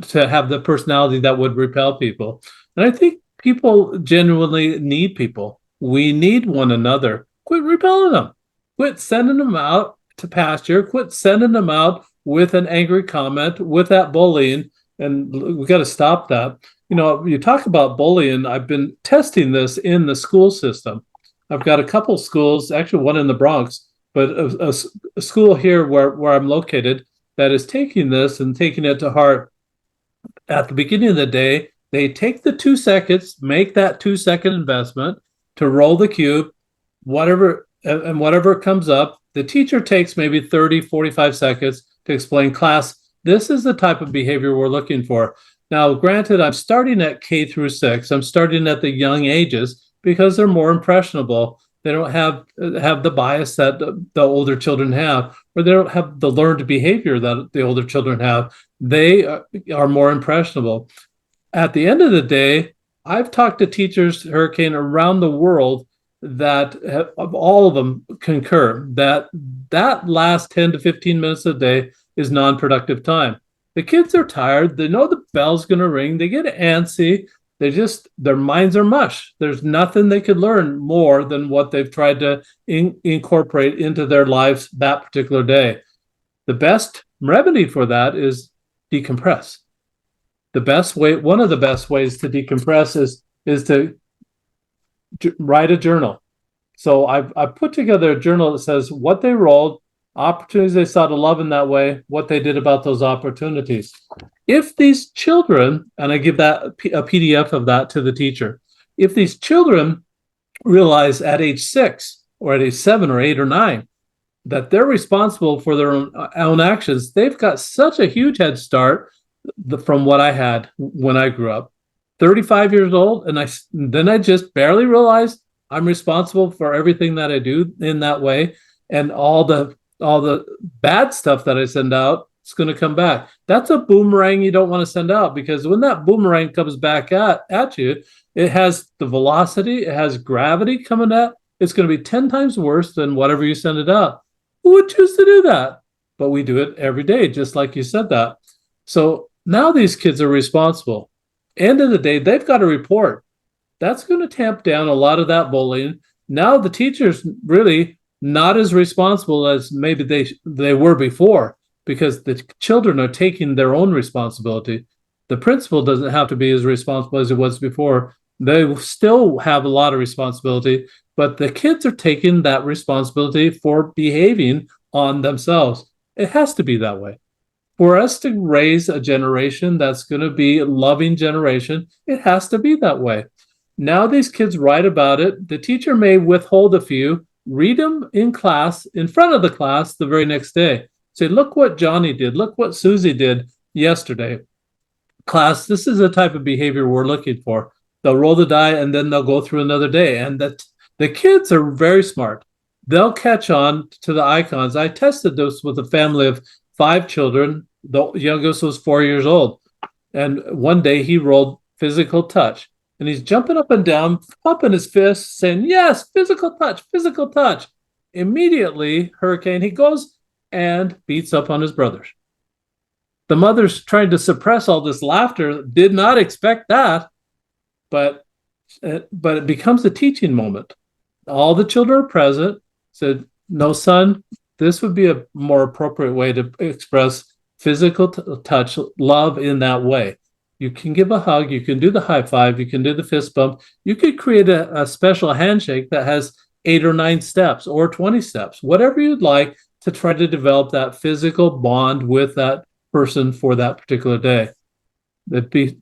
to have the personality that would repel people. And I think people genuinely need people. We need one another. Quit repelling them. Quit sending them out to pasture. Quit sending them out with an angry comment, with that bullying. And we got to stop that. You talk about bullying. I've been testing this in the school system. I've got a couple schools, actually one in the Bronx, but a school here where I'm located that is taking this and taking it to heart. At the beginning of the day, they take the 2 seconds, make that 2 second investment to roll the cube, whatever comes up. The teacher takes maybe 30, 45 seconds to explain, class, this is the type of behavior we're looking for. Now, granted, I'm starting at K through 6. I'm starting at the young ages because they're more impressionable. They don't have the bias that the older children have, or they don't have the learned behavior that the older children have. They are more impressionable. At the end of the day, I've talked to teachers, Hurricane, around the world that all of them concur that that last 10 to 15 minutes a day is non-productive time. The kids are tired. They know the bell's going to ring. They get antsy. Their minds are mush. There's nothing they could learn more than what they've tried to incorporate into their lives that particular day. The best remedy for that is decompress. One of the best ways to decompress is to write a journal. So I've put together a journal that says what they rolled, opportunities they saw to love in that way, what they did about those opportunities. If these children, and I give that a PDF of that to the teacher, if these children realize at age 6 or at age 7 or 8 or 9 that they're responsible for their own actions, they've got such a huge head start from what I had when I grew up. 35 years old, and I just barely realized I'm responsible for everything that I do in that way, and all the bad stuff that I send out, it's going to come back. That's a boomerang you don't want to send out, because when that boomerang comes back at you, it has the velocity, it has gravity coming at. It's going to be 10 times worse than whatever you send it out. Who would choose to do that? But we do it every day, just like you said that. So now these kids are responsible. End of the day, they've got a report. That's going to tamp down a lot of that bullying. Now the teacher's really not as responsible as maybe they were before, because the children are taking their own responsibility. The principal doesn't have to be as responsible as it was before. They still have a lot of responsibility, but the kids are taking that responsibility for behaving on themselves. It has to be that way. For us to raise a generation that's going to be a loving generation, it has to be that way. Now these kids write about it. The teacher may withhold a few, read them in class, in front of the class the very next day. Say, look what Johnny did. Look what Susie did yesterday. Class, this is the type of behavior we're looking for. They'll roll the die and then they'll go through another day. And the kids are very smart. They'll catch on to the icons. I tested this with a family of 5 children. The youngest was 4 years old. And one day he rolled physical touch. And he's jumping up and down, pumping his fists, saying, yes, physical touch, physical touch. Immediately, Hurricane, he goes and beats up on his brothers. The mother's trying to suppress all this laughter, did not expect that, but it becomes a teaching moment. All the children are present, said, no, son, this would be a more appropriate way to express physical touch, love in that way. You can give a hug, you can do the high five, you can do the fist bump, you could create a special handshake that has 8 or 9 steps or 20 steps, whatever you'd like to try to develop that physical bond with that person for that particular day.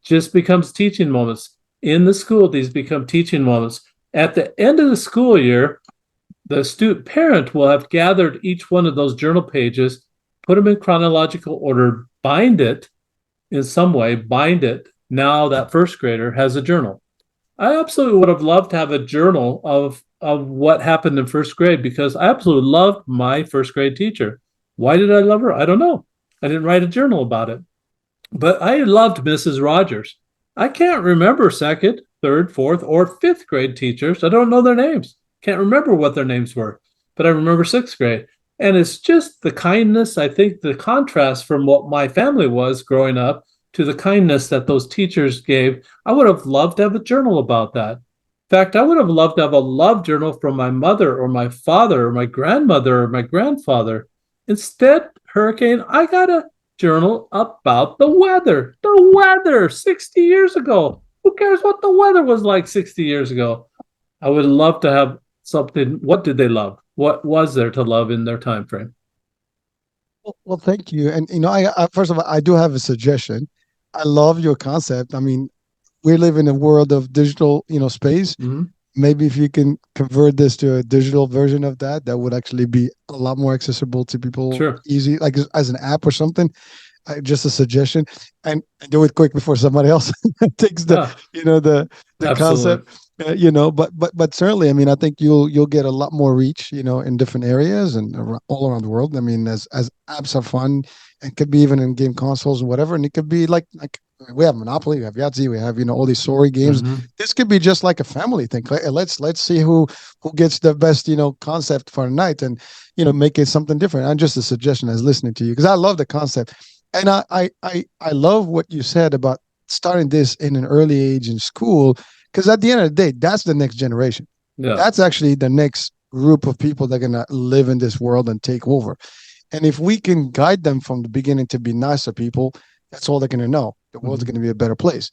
Just becomes teaching moments. In the school, these become teaching moments. At the end of the school year, the student parent will have gathered each one of those journal pages, put them in chronological order, bind it in some way, bind it. Now that first grader has a journal. I absolutely would have loved to have a journal of what happened in first grade, because I absolutely loved my first grade teacher. Why did I love her? I don't know. I didn't write a journal about it. But I loved Mrs. Rogers. I can't remember second, third, fourth, or fifth grade teachers. I don't know their names. Can't remember what their names were. But I remember sixth grade. And it's just the kindness, I think the contrast from what my family was growing up to the kindness that those teachers gave. I would have loved to have a journal about that. In fact, I would have loved to have a love journal from my mother or my father or my grandmother or my grandfather. Instead, Hurricane, I got a journal about the weather. The weather 60 years ago. Who cares what the weather was like 60 years ago? I would love to have something. What did they love? What was there to love in their time frame? Well, thank you. And I first of all, I do have a suggestion. I love your concept. I mean, we live in a world of digital, space. Mm-hmm. Maybe if you can convert this to a digital version of that, that would actually be a lot more accessible to people, Sure. easy, like as an app or something. Just a suggestion, and do it quick before somebody else takes Yeah, the absolutely. concept. But certainly, I mean, I think you'll get a lot more reach, in different areas and all around the world. I mean, as apps are fun, and could be even in game consoles and whatever, and it could be like we have Monopoly, we have Yahtzee, we have all these story games. Mm-hmm. This could be just like a family thing. Let's see who gets the best concept for a night, and make it something different. And just a suggestion as listening to you, because I love the concept. And I love what you said about starting this in an early age in school, because at the end of the day, that's the next generation. Yeah. That's actually the next group of people that are going to live in this world and take over. And if we can guide them from the beginning to be nicer people, that's all they're going to know. The world's Mm-hmm. going to be a better place.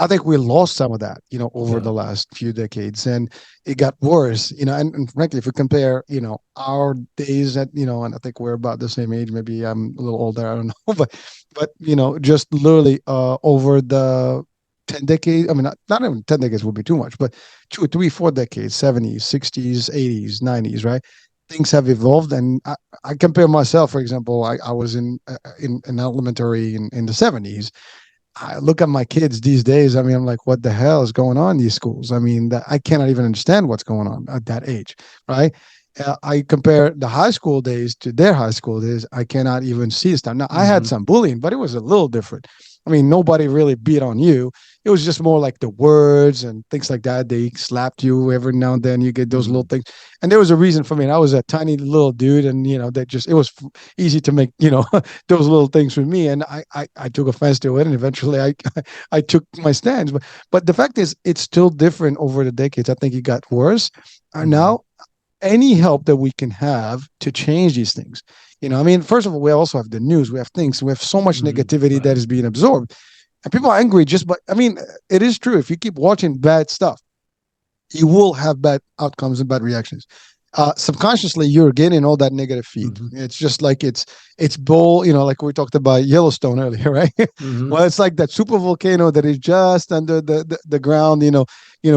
I think we lost some of that, over Yeah. the last few decades, and it got worse, and frankly, if we compare, our days and I think we're about the same age, maybe I'm a little older, I don't know, but just literally over the 10 decades, I mean, not even 10 decades would be too much, but two, three, 4 decades, 70s, 60s, 80s, 90s, right? Things have evolved, and I compare myself, for example, I was in elementary in the 70s. I look at my kids these days. I mean, I'm like, what the hell is going on in these schools? I mean, I cannot even understand what's going on at that age, right? I compare the high school days to their high school days. I cannot even see stuff. Now, I had Mm-hmm. some bullying, but it was a little different. I mean, nobody really beat on you. It was just more like the words and things like that. They slapped you every now and then. You get those little Mm-hmm. things. And there was a reason for me. And I was a tiny little dude, and that just it was easy to make those little things for me. And I took offense to it, and eventually I took my stands. But the fact is, it's still different over the decades. I think it got worse. Mm-hmm. Now, any help that we can have to change these things. I mean, first of all, we also have the news. We have things. We have so much Mm-hmm. negativity that Right. is being absorbed, and people are angry. Just, but I mean, it is true. If you keep watching bad stuff, you will have bad outcomes and bad reactions. Subconsciously, you're getting all that negative feed. Mm-hmm. It's just like it's bull, like we talked about Yellowstone earlier, right? Mm-hmm. Well, it's like that super volcano that is just under the ground,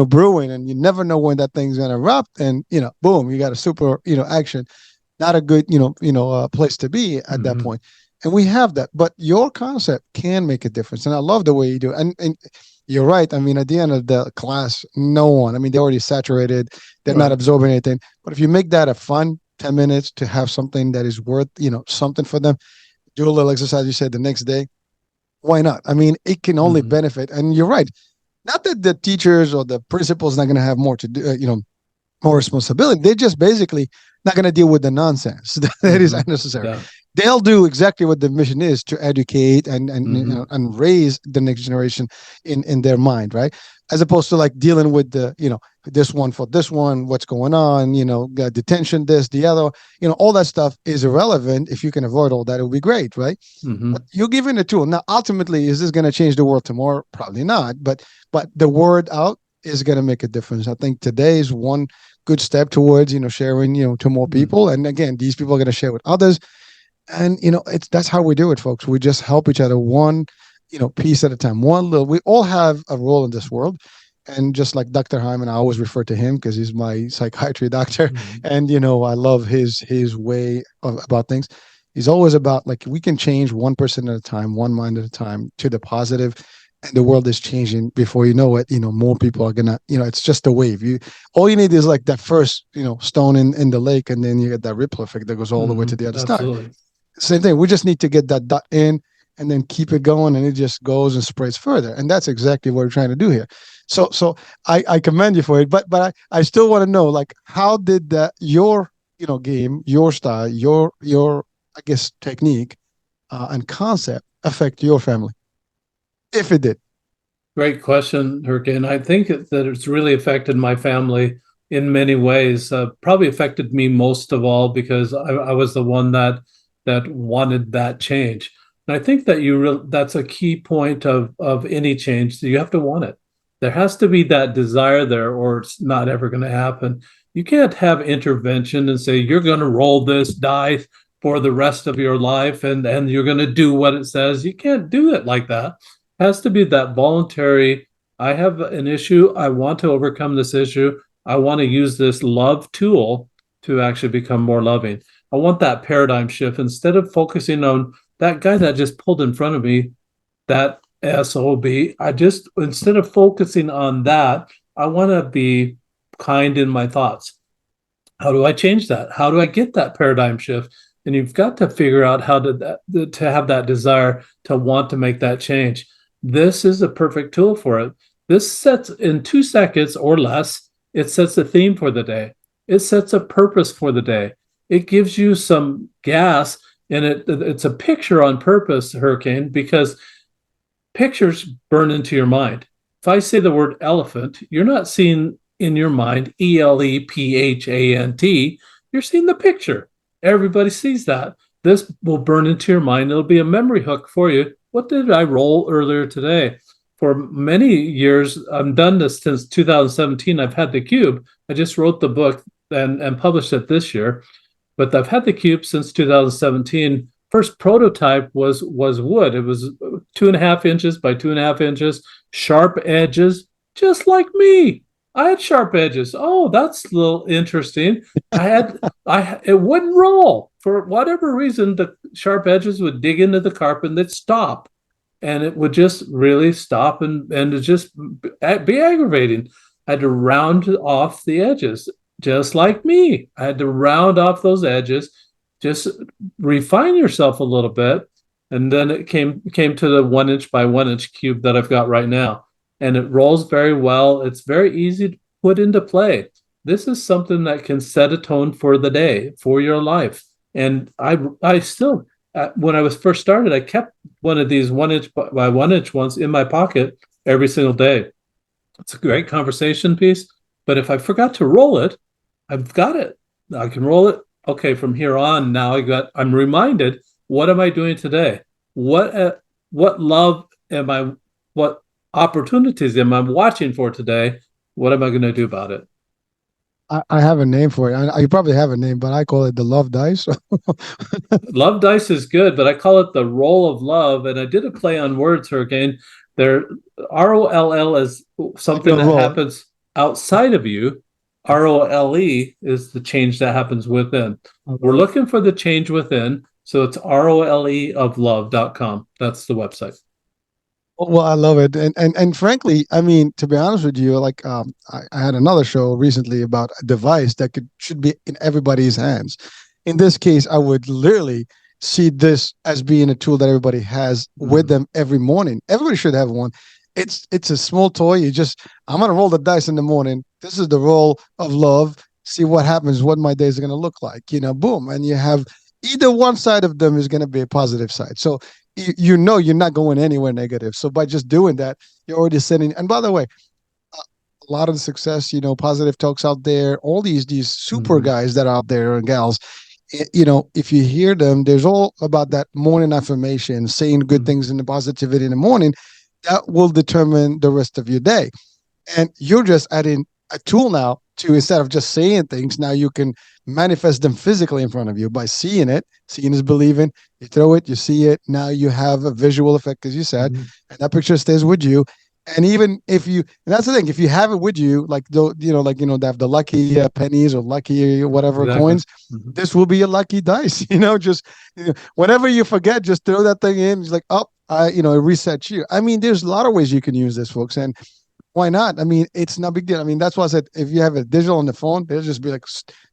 brewing, and you never know when that thing's gonna erupt, and boom, you got a super, action. Not a good, place to be at that Mm-hmm. point. And we have that, but your concept can make a difference, and I love the way you do it. And you're right. I mean, at the end of the class, no one. I mean, they're already saturated. They're not Right. absorbing anything. But if you make that a fun 10 minutes to have something that is worth, something for them, do a little exercise. You said the next day. Why not? I mean, it can only Mm-hmm. benefit. And you're right. Not that the teachers or the principals not going to have more to do, more responsibility. They're just basically not going to deal with the nonsense that is Mm-hmm. unnecessary. Yeah. They'll do exactly what the mission is to educate and Mm-hmm. raise the next generation in their mind, right? As opposed to like dealing with the this one for this one, what's going on, detention, this, the other, all that stuff is irrelevant. If you can avoid all that, it would be great, right? Mm-hmm. But you're giving a tool. Now, ultimately, is this going to change the world tomorrow? Probably not. But the word out is going to make a difference. I think today is one good step towards sharing to more Mm-hmm. people. And again, these people are going to share with others. And it's that's how we do it, folks. We just help each other one piece at a time. One little. We all have a role in this world. And just like Dr. Hyman, I always refer to him because he's my psychiatry doctor, Mm-hmm. and I love his way about things. He's always about like we can change one person at a time, one mind at a time to the positive, and the world is changing before you know it. More people are gonna, it's just a wave. All you need is like that first, stone in the lake, and then you get that ripple effect that goes all the way to the Mm-hmm. other side. Absolutely. Same thing. We just need to get that dot in and then keep it going, and it just goes and spreads further. And that's exactly what we're trying to do here. So I commend you for it, but I still want to know like how did that your game, your style, your I guess technique and concept affect your family, if it did. Great question, Hurricane. I think that it's really affected my family in many ways. Probably affected me most of all because I was the one that wanted that change. And I think that that's a key point of any change. So you have to want it. There has to be that desire there, or it's not ever going to happen. You can't have intervention and say you're going to roll this dice for the rest of your life and you're going to do what it says. You can't do it like that. Has to be that voluntary. I have an issue. I want to overcome this issue. I want to use this love tool to actually become more loving. I want that paradigm shift instead of focusing on that guy that just pulled in front of me, that SOB. I just, instead of focusing on that, I want to be kind in my thoughts. How do I change that? How do I get that paradigm shift? And you've got to figure out how to have that desire to want to make that change. This is a perfect tool for it. This sets in 2 seconds or less, it sets a theme for the day. It sets a purpose for the day. It gives you some gas, and it's a picture on purpose, Hurricane, because pictures burn into your mind. If I say the word elephant, you're not seeing in your mind ELEPHANT. You're seeing the picture. Everybody sees that. This will burn into your mind. It'll be a memory hook for you. What did I roll earlier today? for many years, I've done this since 2017. I've had the cube. I just wrote the book and published it this year, but I've had the cube since 2017. First prototype was wood. It was 2.5 inches by 2.5 inches, sharp edges, just like me. I had sharp edges. Oh, that's a little interesting. It wouldn't roll for whatever reason. The sharp edges would dig into the carpet and they'd stop, and it would just really stop and it just be aggravating. I had to round off the edges, just like me. I had to round off those edges, just refine yourself a little bit, and then it came to the 1 inch by 1 inch cube that I've got right now, and it rolls very well. It's very easy to put into play. This is something that can set a tone for the day, for your life. And I still, when I was first started, I kept one of these 1 inch by 1 inch ones in my pocket every single day. It's a great conversation piece, but if I forgot to roll it, I've got it. I can roll it. Okay, from here on, now I'm reminded, what am I doing today? What love am I, what opportunities am I watching for today? What am I going to do about it? I have a name for it. You probably have a name, but I call it the love dice. Love dice is good, but I call it the roll of love. And I did a play on words, Hurricane. There, ROLL is something Your that roll. happens outside of you. ROLE is the change that happens within. We're looking for the change within. So it's ROLE of love.com. That's the website. Well, I love it, and frankly, I mean, to be honest with you, like I had another show recently about a device that should be in everybody's hands. In this case, I would literally see this as being a tool that everybody has with them every morning. Everybody should have one. It's a small toy. I'm gonna roll the dice in the morning. This is the roll of love. See what happens. What my days are gonna look like. Boom, and you have either one side of them is gonna be a positive side. So you're not going anywhere negative. So by just doing that, you're already sending. And by the way, a lot of the success, positive talks out there, all these super guys that are out there and gals, if you hear them, there's all about that morning affirmation, saying good things and the positivity in the morning. That will determine the rest of your day. And you're just adding a tool now to, instead of just saying things, now you can manifest them physically in front of you by seeing it. Seeing is believing. You throw it, you see it. Now you have a visual effect, as you said, and that picture stays with you. And even if and that's the thing, if you have it with you, like they have the lucky pennies or lucky whatever Exactly. coins, this will be a lucky dice. Just whenever you forget, just throw that thing in. It's like, oh, it resets you. I mean, there's a lot of ways you can use this, folks, and why not? I mean, it's no big deal. I mean, that's why I said if you have a digital on the phone, it'll just be like,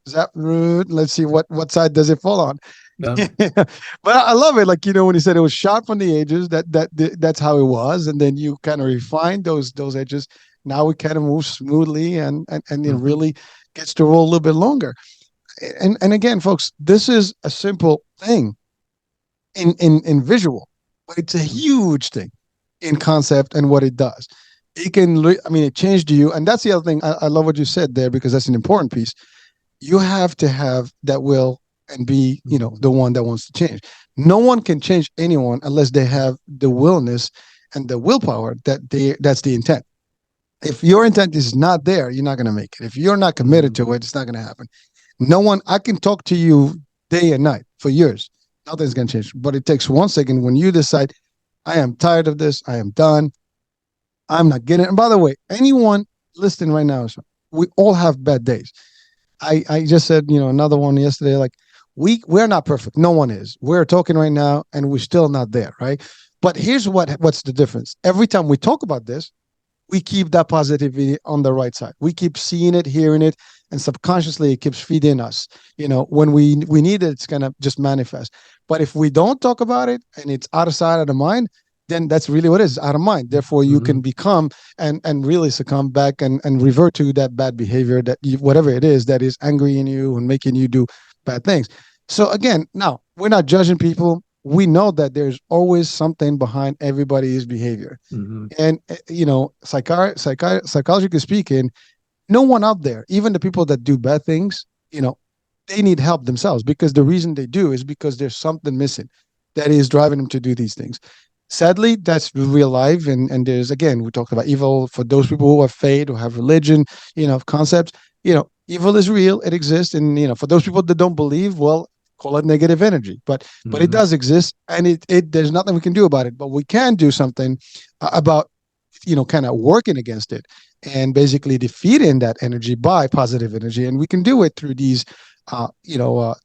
zap, let's see what side does it fall on. Yeah. But I love it. Like, when he said it was sharp on the edges, that's how it was. And then you kind of refine those edges. Now we kind of move smoothly and it really gets to roll a little bit longer. And again, folks, this is a simple thing in visual, but it's a huge thing in concept and what it does. It changed you. And that's the other thing. I love what you said there, because that's an important piece. You have to have that will and be, the one that wants to change. No one can change anyone unless they have the willness and the willpower that's the intent. If your intent is not there, you're not going to make it. If you're not committed to it, it's not going to happen. No one, I can talk to you day and night for years. Nothing's going to change. But it takes 1 second when you decide, I am tired of this. I am done. I'm not getting it. And by the way, anyone listening right now, we all have bad days. I just said, another one yesterday, like we're not perfect. No one is. We're talking right now and we're still not there, right? But here's what's the difference. Every time we talk about this, we keep that positivity on the right side. We keep seeing it, hearing it, and subconsciously it keeps feeding us. When we need it, it's gonna just manifest. But if we don't talk about it and it's out of sight, out of mind, then that's really what it is, out of mind. Therefore, you can become and really succumb back and revert to that bad behavior, whatever it is that is angry in you and making you do bad things. So again, now we're not judging people. We know that there's always something behind everybody's behavior. And, psychologically speaking, no one out there, even the people that do bad things, they need help themselves, because the reason they do is because there's something missing that is driving them to do these things. Sadly, that's real life, and there's, again, we talked about evil. For those people who have faith, who have religion, concepts, evil is real, it exists. And for those people that don't believe, well, call it negative energy, but it Mm-hmm. does exist, and it there's nothing we can do about it. But we can do something about, kind of working against it, and basically defeating that energy by positive energy. And we can do it through these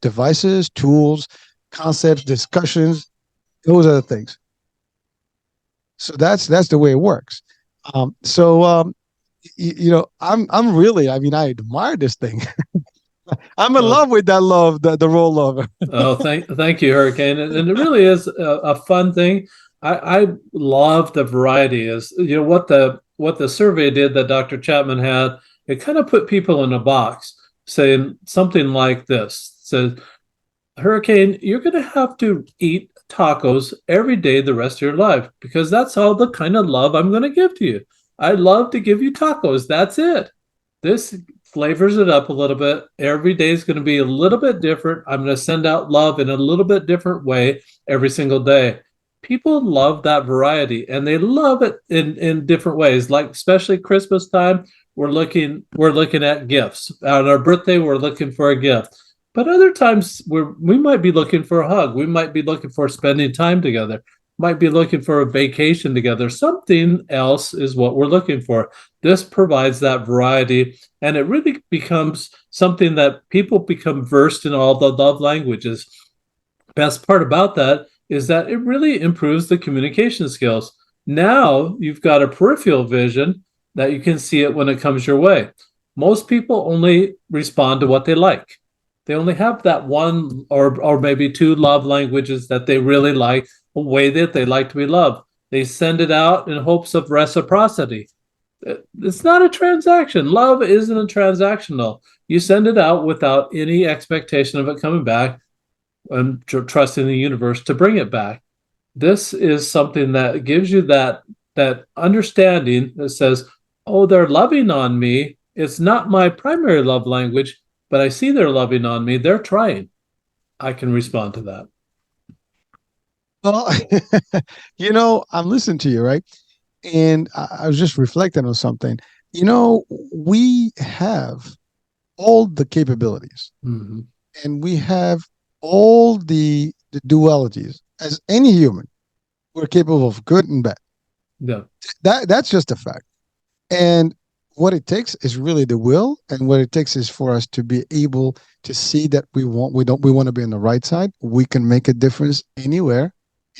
devices, tools, concepts, discussions. Those are the things. So that's the way it works. I'm really, I mean, I admire this thing. I'm in Well, love with that love, the role lover. oh, thank you, Hurricane, and it really is a fun thing. I love the variety. Is what the survey did that Dr. Chapman had. It kind of put people in a box, saying something like this: says, Hurricane, you're going to have to eat tacos every day the rest of your life because that's all the kind of love I'm going to give to you. I love to give you tacos. That's it. This flavors it up a little bit. Every day is going to be a little bit different. I'm going to send out love in a little bit different way every single day. People love that variety and they love it in different ways. Like especially Christmas time, we're looking at gifts. On our birthday, we're looking for a gift. But other times we might be looking for a hug. We might be looking for spending time together. Might be looking for a vacation together. Something else is what we're looking for. This provides that variety, and it really becomes something that people become versed in all the love languages. Best part about that is that it really improves the communication skills. Now you've got a peripheral vision that you can see it when it comes your way. Most people only respond to what they like. They only have that one or maybe two love languages that they really like, a way that they like to be loved. They send it out in hopes of reciprocity. It's not a transaction. Love isn't a transactional. You send it out without any expectation of it coming back and trusting the universe to bring it back. This is something that gives you that understanding that says, "Oh, they're loving on me. It's not my primary love language, but I see they're loving on me. They're trying. I can respond to that." Well, I'm listening to you, right? And I was just reflecting on something. We have all the capabilities, Mm-hmm. and we have all the dualities. As any human, we're capable of good and bad. Yeah. That's just a fact. And what it takes is really the will, and what it takes is for us to be able to see that we want to be on the right side. We can make a difference anywhere,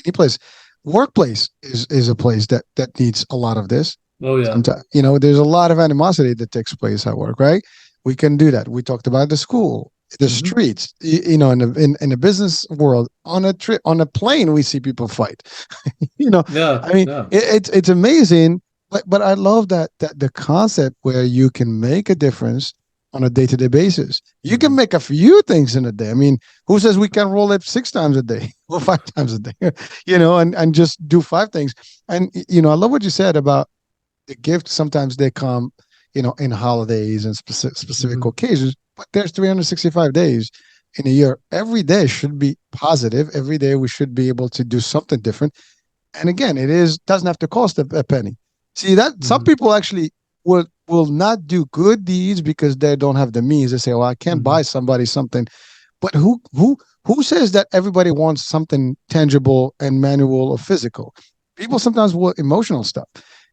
any place. Workplace is a place that needs a lot of this. Oh yeah. Sometimes, there's a lot of animosity that takes place at work, right? We can do that. We talked about the school, the Mm-hmm. streets, in the business world, on a trip, on a plane, we see people fight. you know, Yeah. I mean, Yeah. it's amazing, but I love that the concept where you can make a difference on a day-to-day basis. You can Mm-hmm. make a few things in a day. I mean, who says we can roll it 6 times a day or 5 times a day? And just do 5 things. And I love what you said about the gifts. Sometimes they come, in holidays and specific Mm-hmm. occasions, but there's 365 days in a year. Every day should be positive. Every day we should be able to do something different. And again, doesn't have to cost a penny. See that some Mm-hmm. people actually will not do good deeds because they don't have the means. They say, "Well, I can't Mm-hmm. buy somebody something." But who says that everybody wants something tangible and manual or physical? People sometimes want emotional stuff.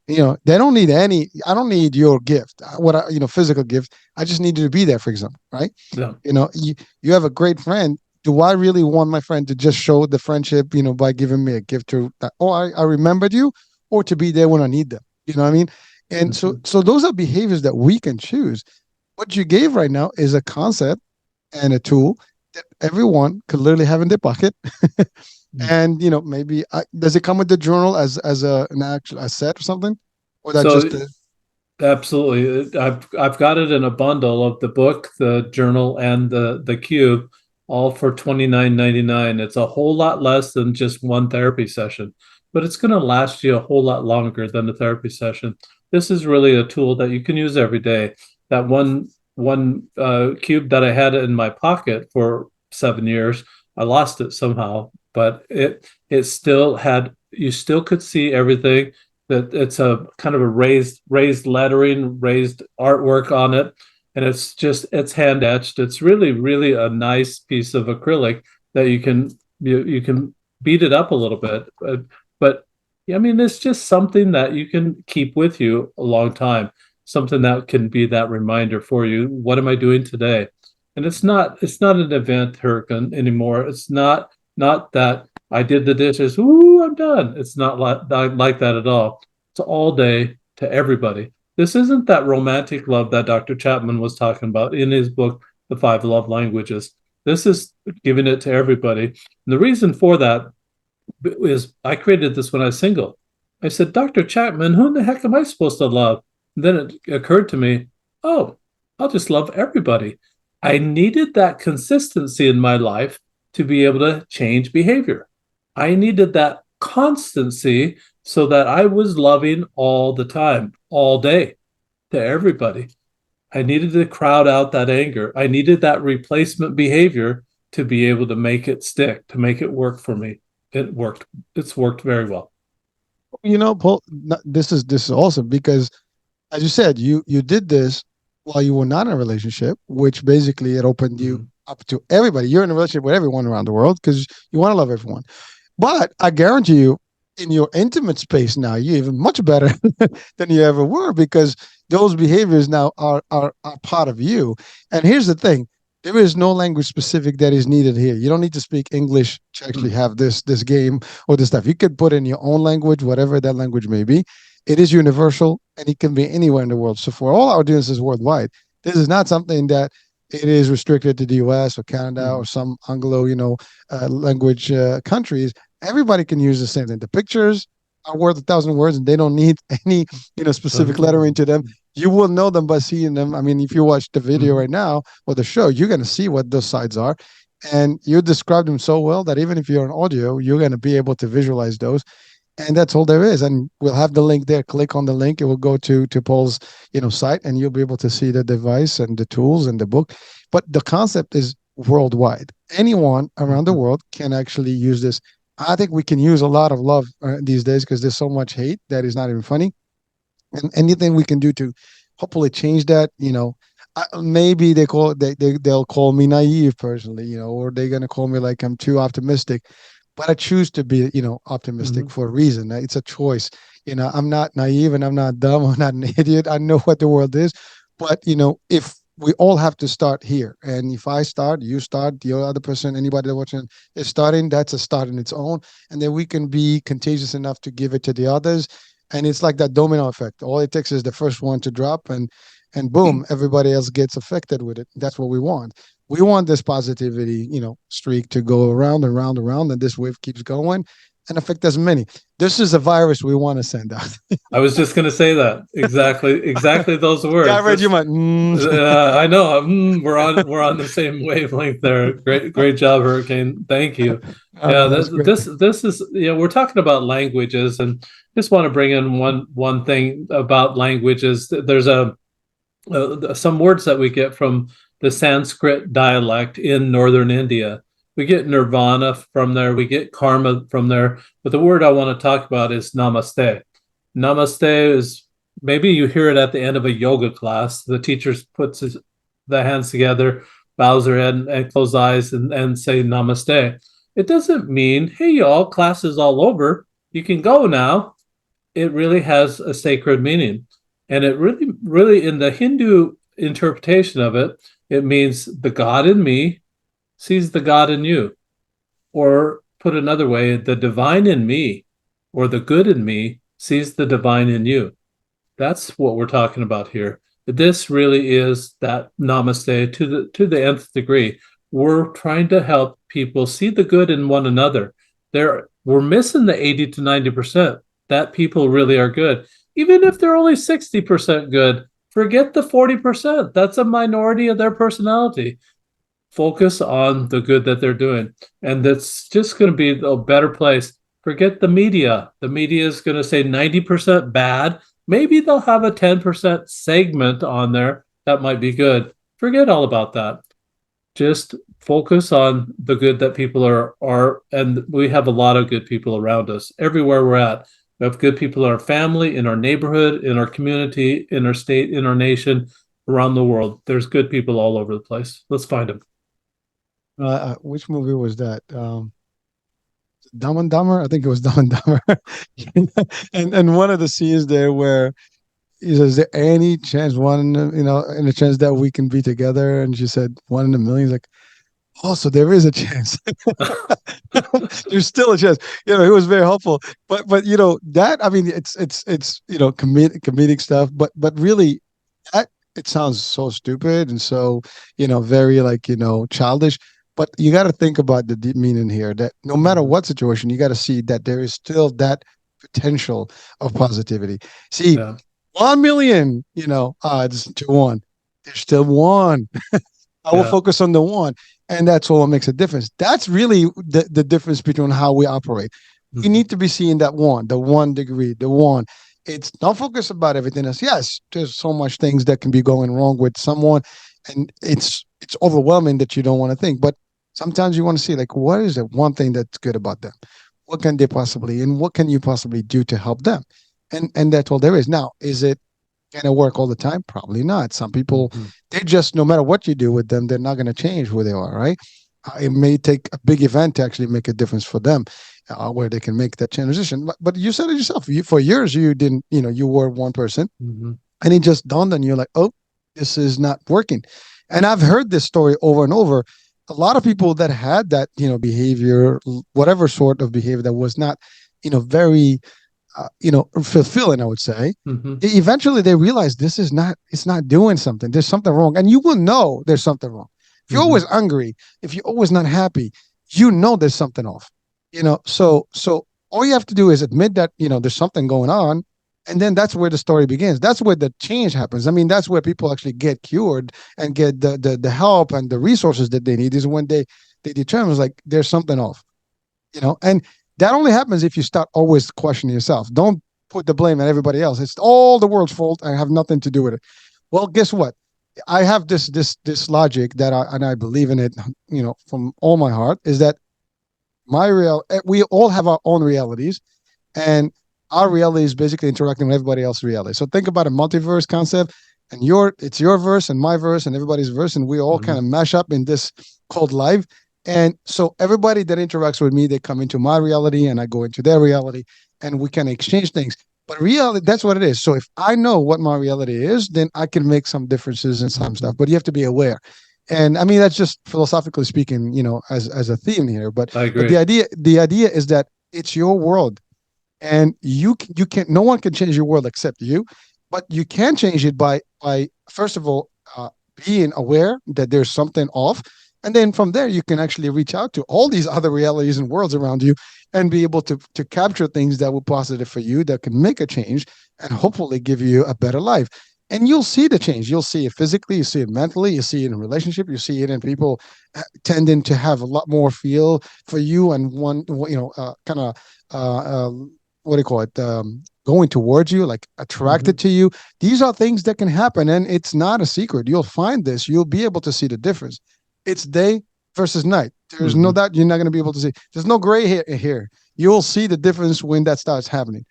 They don't need any. I don't need your gift. Physical gift. I just need you to be there, for example, right? Yeah. You have a great friend. Do I really want my friend to just show the friendship, by giving me a gift to, oh, I remembered you, or to be there when I need them? You know what I mean? And so, Mm-hmm. so those are behaviors that we can choose. What you gave right now is a concept and a tool that everyone could literally have in their pocket. And maybe does it come with the journal as an actual a set or something, or that So just the absolutely. I've got it in a bundle of the book, the journal, and the cube, all for $29.99. It's a whole lot less than just one therapy session, but it's going to last you a whole lot longer than a therapy session. This is really a tool that you can use every day. That one cube that I had in my pocket for 7 years, I lost it somehow, but it still had you still could see everything. That it's a kind of a raised lettering, raised artwork on it, and it's hand etched. It's really a nice piece of acrylic that you can beat it up a little bit, but I mean, it's just something that you can keep with you a long time. Something that can be that reminder for you. What am I doing today? And it's not an event, Hurricane, anymore. It's not that I did the dishes. Ooh, I'm done. It's not like that at all. It's all day to everybody. This isn't that romantic love that Dr. Chapman was talking about in his book, The Five Love Languages. This is giving it to everybody. And the reason for that is I created this when I was single. I said, Dr. Chapman, who in the heck am I supposed to love? And then it occurred to me, oh, I'll just love everybody. I needed that consistency in my life to be able to change behavior. I needed that constancy so that I was loving all the time, all day to everybody. I needed to crowd out that anger. I needed that replacement behavior to be able to make it stick, to make it work for me. It worked. It's worked very well. Paul, this is awesome because, as you said, you did this while you were not in a relationship, which basically it opened you Mhm. up to everybody. You're in a relationship with everyone around the world because you want to love everyone. But I guarantee you, in your intimate space now, you're even much better than you ever were because those behaviors now are part of you. And here's the thing: there is no language specific that is needed here. You don't need to speak English to actually Mhm. have this game or this stuff. You could put in your own language, whatever that language may be. It is universal and it can be anywhere in the world. So for all our audiences worldwide, this is not something that it is restricted to the US or Canada or Mhm. some Anglo, language countries. Everybody can use the same thing. The pictures are worth 1,000 words, and they don't need any, specific lettering to them. You will know them by seeing them. I mean, if you watch the video Mhm. right now or the show, you're going to see what those sides are, and you describe them so well that even if you're on audio, you're going to be able to visualize those. And that's all there is. And we'll have the link there. Click on the link. It will go to Paul's, site, and you'll be able to see the device and the tools and the book. But the concept is worldwide. Anyone around the Mhm. world can actually use this. I think we can use a lot of love these days because there's so much hate that is not even funny. And anything we can do to hopefully change that, maybe they'll call me naive personally, or they're gonna call me like I'm too optimistic, but I choose to be, optimistic Mhm. for a reason. It's a choice. I'm not naive and I'm not dumb. I'm not an idiot. I know what the world is, but if we all have to start here, and if I start, you start, the other person, anybody that watching is starting, that's a start in its own, and then we can be contagious enough to give it to the others, and it's like that domino effect. All it takes is the first one to drop, and boom, everybody else gets affected with it. That's what we want. We want this positivity, streak to go around and round and round, and this wave keeps going and affect as many. This is a virus we want to send out. I was just going to say that exactly those Yeah, I words. read you This, mind. I know. We're on the same wavelength there. Great job, Hurricane. Thank you. Yeah, That's great. this is we're talking about languages, and just want to bring in one thing about languages. There's some words that we get from the Sanskrit dialect in northern India. We get nirvana from there, we get karma from there, but the word I want to talk about is namaste. Namaste is, maybe you hear it at the end of a yoga class. The teacher puts the hands together, bows her head, and close eyes, and say namaste. It doesn't mean, hey, y'all, class is all over. You can go now. It really has a sacred meaning. And it really, in the Hindu interpretation of it, it means the God in me sees the God in you. Or put another way, the divine in me or the good in me sees the divine in you. That's what we're talking about here. This really is that namaste to the nth degree. We're trying to help people see the good in one another. We're missing the 80 to 90% that people really are good. Even if they're only 60% good, forget the 40%. That's a minority of their personality. Focus on the good that they're doing. And that's just going to be a better place. Forget the media. The media is going to say 90% bad. Maybe they'll have a 10% segment on there that might be good. Forget all about that. just focus on the good that people are, and we have a lot of good people around us everywhere we're at. We have good people in our family, in our neighborhood, in our community, in our state, in our nation, around the world. There's good people all over the place. Let's find them. Which movie was that? Dumb and Dumber. I think it was Dumb and Dumber. And one of the scenes there where he says, "Is there any chance in a chance that we can be together?" And she said, "One in a million." He's like, "Oh, so there is a chance. There's still a chance." It was very helpful. But that, I mean, it's comedic stuff. But really, that it sounds so stupid and so very like childish. But you got to think about the deep meaning here. That no matter Mhm. what situation, you got to see that there is still that potential of positivity. See, Yeah, 1 million, odds to one. There's still one. I will yeah. focus on the one, and that's all that makes a difference. That's really the difference between how we operate. We Mhm. need to be seeing that one, the 1 degree, the one. It's not focus about everything else. Yes, there's so much things that can be going wrong with someone, and it's overwhelming that you don't want to think. But sometimes you want to see like what is the one thing that's good about them? What can they possibly, and what can you possibly do to help them? And that's all there is. Now, is it going to work all the time? Probably not. Some people, Mhm. they just, no matter what you do with them, they're not going to change who they are, right? It may take a big event to actually make a difference for them, where they can make that transition. But you said it yourself. For years, you didn't, you were one person, Mhm. and it just dawned on you like, oh, this is not working. And I've heard this story over and over. A lot of people that had that, behavior, whatever sort of behavior that was not, very fulfilling, I would say. Mhm. Eventually, they realize this is not, it's not doing something. There's something wrong. And you will know there's something wrong. If you're always Mhm. angry, if you're always not happy, there's something off. So all you have to do is admit that, there's something going on. And then that's where the story begins. That's where the change happens. I mean, that's where people actually get cured and get the help and the resources that they need is when they determine like there's something off, and that only happens if you start always questioning yourself. Don't put the blame on everybody else. It's all the world's fault. I have nothing to do with it. Well, guess what? I have this logic that I believe in it, from all my heart, is that we all have our own realities, and our reality is basically interacting with everybody else's reality. So think about a multiverse concept, and it's your verse and my verse and everybody's verse, and we all kind of Mhm. mash up in this called life. And so everybody that interacts with me, they come into my reality, and I go into their reality, and we can exchange things. But reality, that's what it is. So if I know what my reality is, then I can make some differences in some stuff. Mhm. But you have to be aware. And I mean that's just philosophically speaking, as a theme here. But I but the agree. idea the idea is that it's your world, and you can no one can change your world except you, but you can change it by first of all, being aware that there's something off, and then from there you can actually reach out to all these other realities and worlds around you and be able to capture things that were positive for you that can make a change and hopefully give you a better life. And you'll see the change. You'll see it physically, you see it mentally, you see it in relationship, you see it in people tending to have a lot more feel for you and one, kind of uh, what do you call it? Going towards you, like attracted Mhm. to you. These are things that can happen, and it's not a secret. You'll find this. You'll be able to see the difference. It's day versus night. There's no Mhm. doubt you're not going to be able to see. There's no gray hair here. You'll see the difference when that starts happening,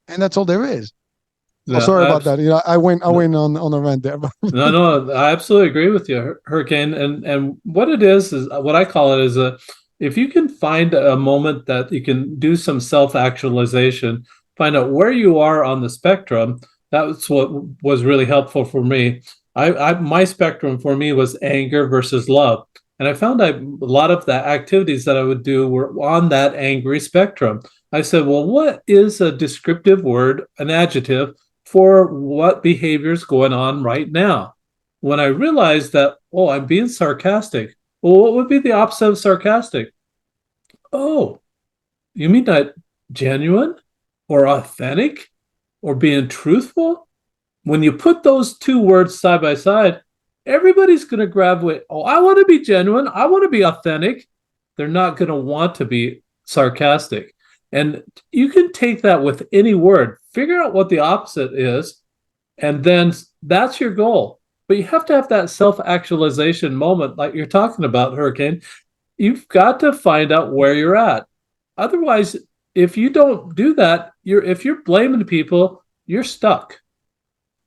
and that's all there is. Oh, Yeah, sorry about that. I no, went on a rant there. no, I absolutely agree with you, Hurricane. And what it is what I call it is a if you can find a moment that you can do some self-actualization, find out where you are on the spectrum. That's what was really helpful for me. My spectrum for me was anger versus love, and I found a lot of the activities that I would do were on that angry spectrum. I said, well, what is a descriptive word, an adjective for what behavior is going on right now? When I realized that, oh, I'm being sarcastic. Well, what would be the opposite of sarcastic? Oh, you mean not genuine or authentic or being truthful? When you put those two words side by side, everybody's going to gravitate. Oh, I want to be genuine. I want to be authentic. They're not going to want to be sarcastic. And you can take that with any word, figure out what the opposite is, and then that's your goal. But you have to have that self actualization moment, like you're talking about, Hurricane. You've got to find out where you're at. Otherwise, if you don't do that, if you're blaming people, you're stuck.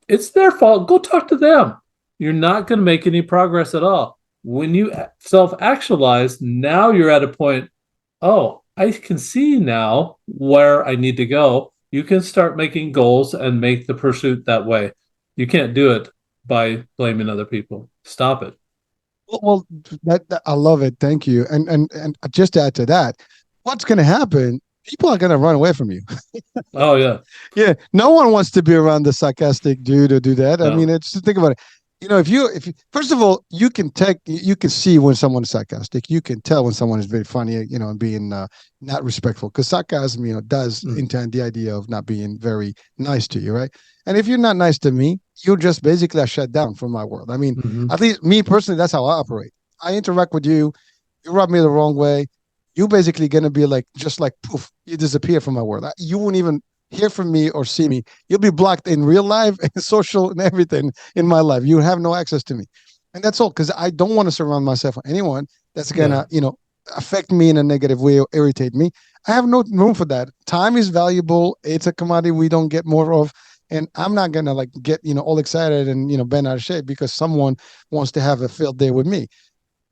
It's their fault. Go talk to them. You're not going to make any progress at all. When you self actualize, now you're at a point, oh, I can see now where I need to go. You can start making goals and make the pursuit that way. You can't do it by blaming other people. Stop it. Well, that I love it. Thank you. And just to add to that, what's going to happen? People are going to run away from you. Oh, yeah. Yeah, no one wants to be around the sarcastic dude or do that. I mean, No. it's think about it. If you first of all, you can see when someone is sarcastic. You can tell when someone is very funny, and being not respectful. Because sarcasm, does Mm. intend the idea of not being very nice to you, right? And if you're not nice to me, you're just basically a shut down from my world. I mean, Hmm. at least me personally, that's how I operate. I interact with you. You rub me the wrong way. You basically gonna be like just like poof, you disappear from my world. You won't even hear from me or see me. You'll be blocked in real life and social and everything in my life. You have no access to me. And that's all because I don't want to surround myself with anyone that's Yeah. gonna, affect me in a negative way or irritate me. I have no room for that. Time is valuable. It's a commodity we don't get more of. And I'm not gonna like get, all excited and bent out of shape because someone wants to have a field day with me.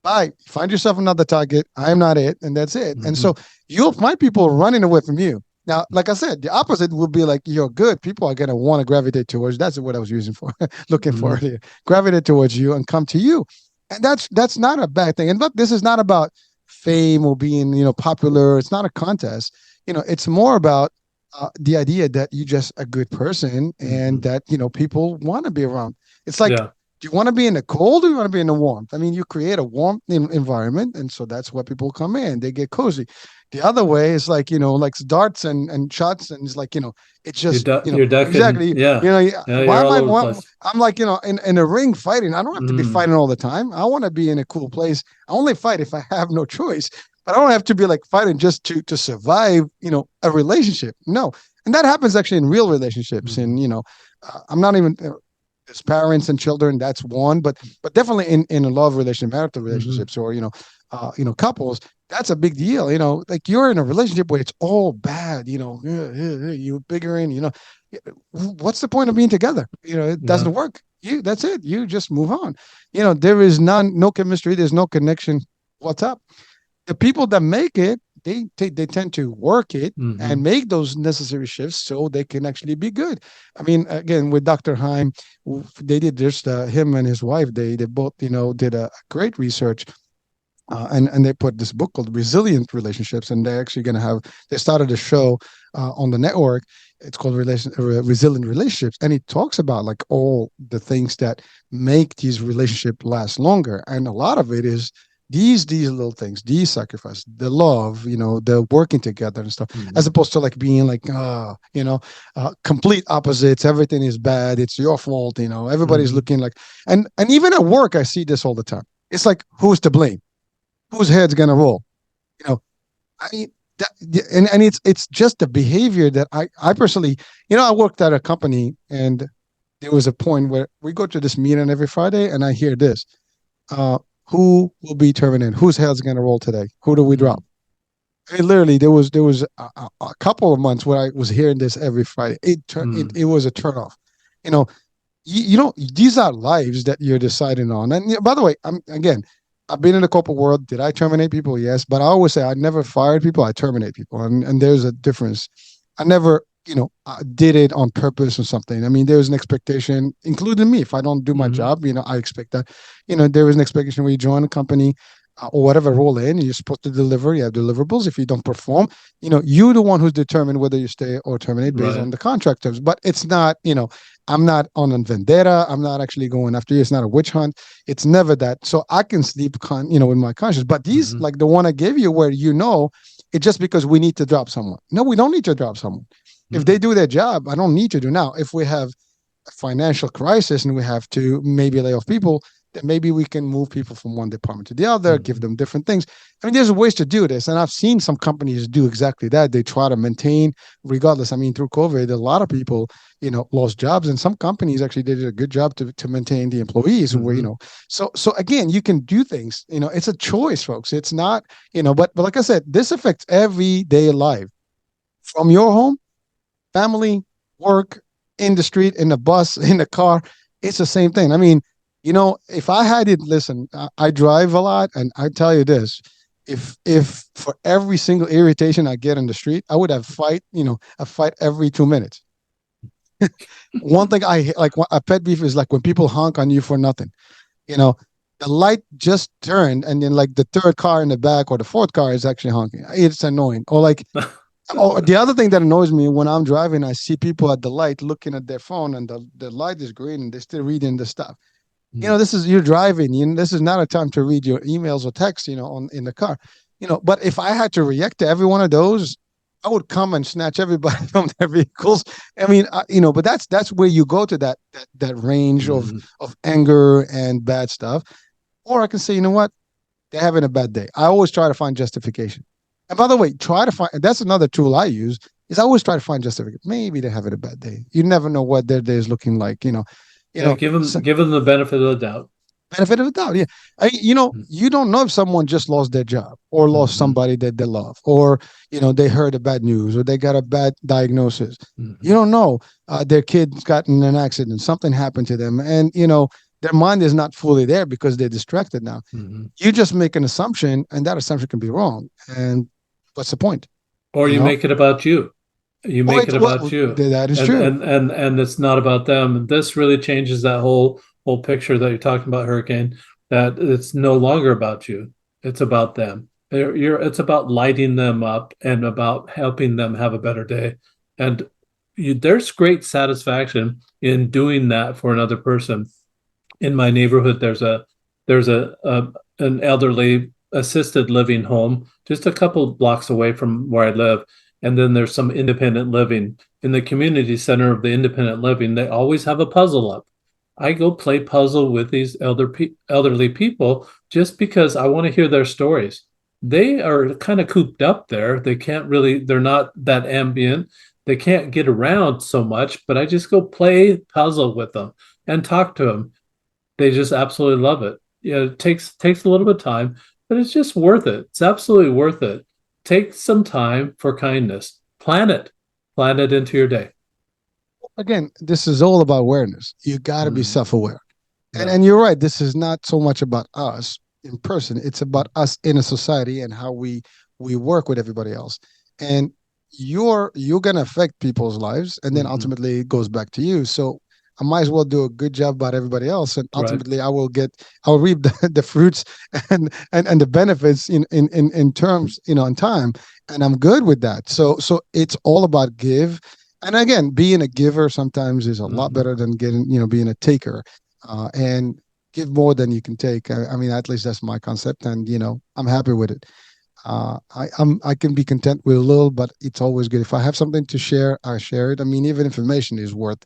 Bye. Find yourself another target. I'm not it, and that's it. And Hmm. so you'll find people running away from you. Now, like I said, the opposite will be like you're good. People are gonna want to gravitate towards. That's what I was using for, looking for Hmm. earlier. Gravitate towards you and come to you, and that's not a bad thing. And look, this is not about fame or being popular. It's not a contest. It's more about the idea that you're just a good person and Hmm. that people want to be around. It's like, Yeah. do you want to be in the cold or do you want to be in the warmth? I mean, you create a warm environment, and so that's where people come in. They get cozy. The other way is like like darts and shots, and it's like it's just You're ducking. exactly Yeah. Yeah. why You're am all I? over the Why, place. I'm like in a ring fighting. I don't have to be Mm. fighting all the time. I want to be in a cool place. I only fight if I have no choice. But I don't have to be like fighting just to survive. A relationship. No, and that happens actually in real relationships. Hmm. And I'm not even as parents and children, that's one, but definitely in a love relationship, marital Hmm. relationships, or couples, that's a big deal. Like you're in a relationship where it's all bad. You bigger in. What's the point of being together? It Yeah. doesn't work. That's it. You just move on. There is no chemistry. There's no connection. What's up? The people that make it, they tend to work it and Hmm. make those necessary shifts so they can actually be good. I mean, again, with Dr. Heim, they did just him and his wife. They both did a great research. And they put this book called Resilient Relationships, and they're actually going to have. They started a show on the network. It's called Resilient Relationships, and it talks about like all the things that make these relationships last longer, and a lot of it is these little things, these sacrifice, the love, the working together and stuff, as Hmm. opposed to like being like complete opposites. Everything is bad. It's your fault. Everybody's Hmm. looking like, and even at work, I see this all the time. It's like who's to blame? Whose head's gonna roll? You know, I mean, and it's just the behavior that I personally, I worked at a company, and there was a point where we go to this meeting every Friday, and I hear this: uh, who will be terminated? Whose head's gonna roll today? Who do we Hmm. drop? I mean, literally, there was a couple of months where I was hearing this every Friday. It was a turnoff. You know, these are lives that you're deciding on. And by the way, I've been in the corporate world. Did I terminate people? Yes, but I always say I never fired people. I terminate people, and there's a difference. I never I did it on purpose or something. I mean, there's an expectation, including me. If I don't do my Hmm. job, I expect that. There is an expectation when you join a company. Or whatever role in, you're supposed to deliver. You have deliverables. If you don't perform, you're the one who's determined whether you stay or terminate based on Right. the contract terms. But it's not, I'm not on a vendetta. I'm not actually going after you. It's not a witch hunt. It's never that. So I can sleep, with my conscience. But these, Hmm. like the one I gave you, where it's just because we need to drop someone. No, we don't need to drop someone. If they Hmm. do their job, I don't need to do now. If we have a financial crisis and we have to maybe lay off people, then maybe we can move people from one department to the other, give Mhm. them different things. I mean, there's ways to do this, and I've seen some companies do exactly that. They try to maintain, regardless. I mean, through COVID, a lot of people, lost jobs, and some companies actually did a good job to maintain the employees who were, Mhm. So again, you can do things. It's a choice, folks. It's not, but like I said, this affects everyday life from your home, family, work, in the street, in the bus, in the car. It's the same thing. I mean, if I had it, listen, I drive a lot, and I tell you this: if for every single irritation I get in the street, I would have fight, a fight every 2 minutes. One thing like a pet beef is like when people honk on you for nothing. You know, the light just turned, and then like the third car in the back or the fourth car is actually honking. It's annoying. Or like, oh, the other thing that annoys me when I'm driving, I see people at the light looking at their phone, and the light is green, and they're still reading the stuff. Mhm. This is you're driving. This is not a time to read your emails or text. On in the car. But if I had to react to every one of those, I would come and snatch everybody from their vehicles. I mean, but that's where you go to that range of Mhm. of anger and bad stuff. Or I can say, you know what? They're having a bad day. I always try to find justification. And by the way, try to find, that's another tool I use, is I always try to find justification. Maybe they're having a bad day. You never know what their day is looking like, Yeah, give them so, give them the benefit of the doubt. benefit of the doubt. Yeah. You don't know if someone just lost their job or lost Mhm. somebody that they love, or, they heard a bad news or they got a bad diagnosis. You Mhm. don't know. Their kid's gotten in an accident, something happened to them. And, their mind is not fully there because they're distracted now. Mhm. You just make an assumption, and that assumption can be wrong. And what's the point? Or You you know? make it about you. You Oh, make it about you, that is and true. it's not about them. And this really changes that whole picture that you're talking about, Hurricane. That it's no longer about you. It's about them. It's about lighting them up and about helping them have a better day. And there's great satisfaction in doing that for another person. In my neighborhood, there's a an elderly assisted living home just a couple blocks away from where I live, and then there's some independent living in the community center of the independent living. They always have a puzzle up. I go play puzzle with these elderly people just because I want to hear their stories. They are kind of cooped up there. They can't really, they're not that ambient. They can't get around so much, but I just go play puzzle with them and talk to them. They just absolutely love it. It takes a little bit of time, but it's just worth it. It's absolutely worth it. Take some time for kindness. Plan it into your day. Again, this is all about awareness. You got to be Mhm. self-aware. And Yeah. and you're right. This is not so much about us in person. It's about us in a society and how we work with everybody else. And you're gonna affect people's lives, and then Mhm. ultimately it goes back to you. So I might as well do a good job about everybody else, and Right. ultimately I'll reap the fruits and the benefits in terms, in time. And I'm good with that. So it's all about give. And again, being a giver sometimes is a lot Mhm. better than being a taker, and give more than you can take. I mean, at least that's my concept, and I'm happy with it. I can be content with a little, but it's always good if I have something to share, I share it. I mean, even information is worth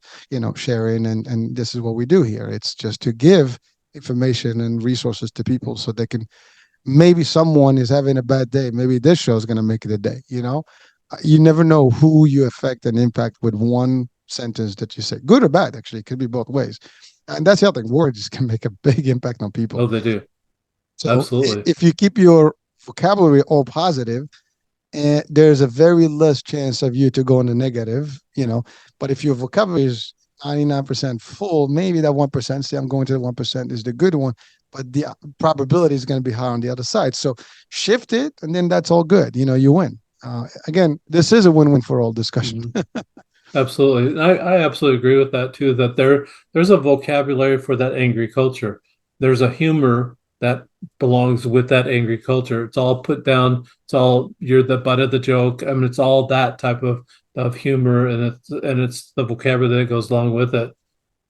sharing, and this is what we do here. It's just to give information and resources to people so they can, maybe someone is having a bad day. Maybe this show is going to make it a day. You never know who you affect and impact with one sentence that you say, good or bad. Actually, it could be both ways. And that's the other thing. Words can make a big impact on people. Oh, they do. So Absolutely. if you keep your vocabulary all positive, and there's a very less chance of you to go in the negative. But if your vocabulary is 99% full, maybe that 1%, say I'm going to the 1%, is the good one, but the probability is going to be high on the other side. So shift it, and then that's all good. You win. Again, this is a win-win for all discussion. Mhm. Absolutely. I absolutely agree with that too, that there's a vocabulary for that angry culture. There's a humor that belongs with that angry culture. It's all put down, it's all you're the butt of the joke. I mean, it's all that type of humor, and it's the vocabulary that goes along with it.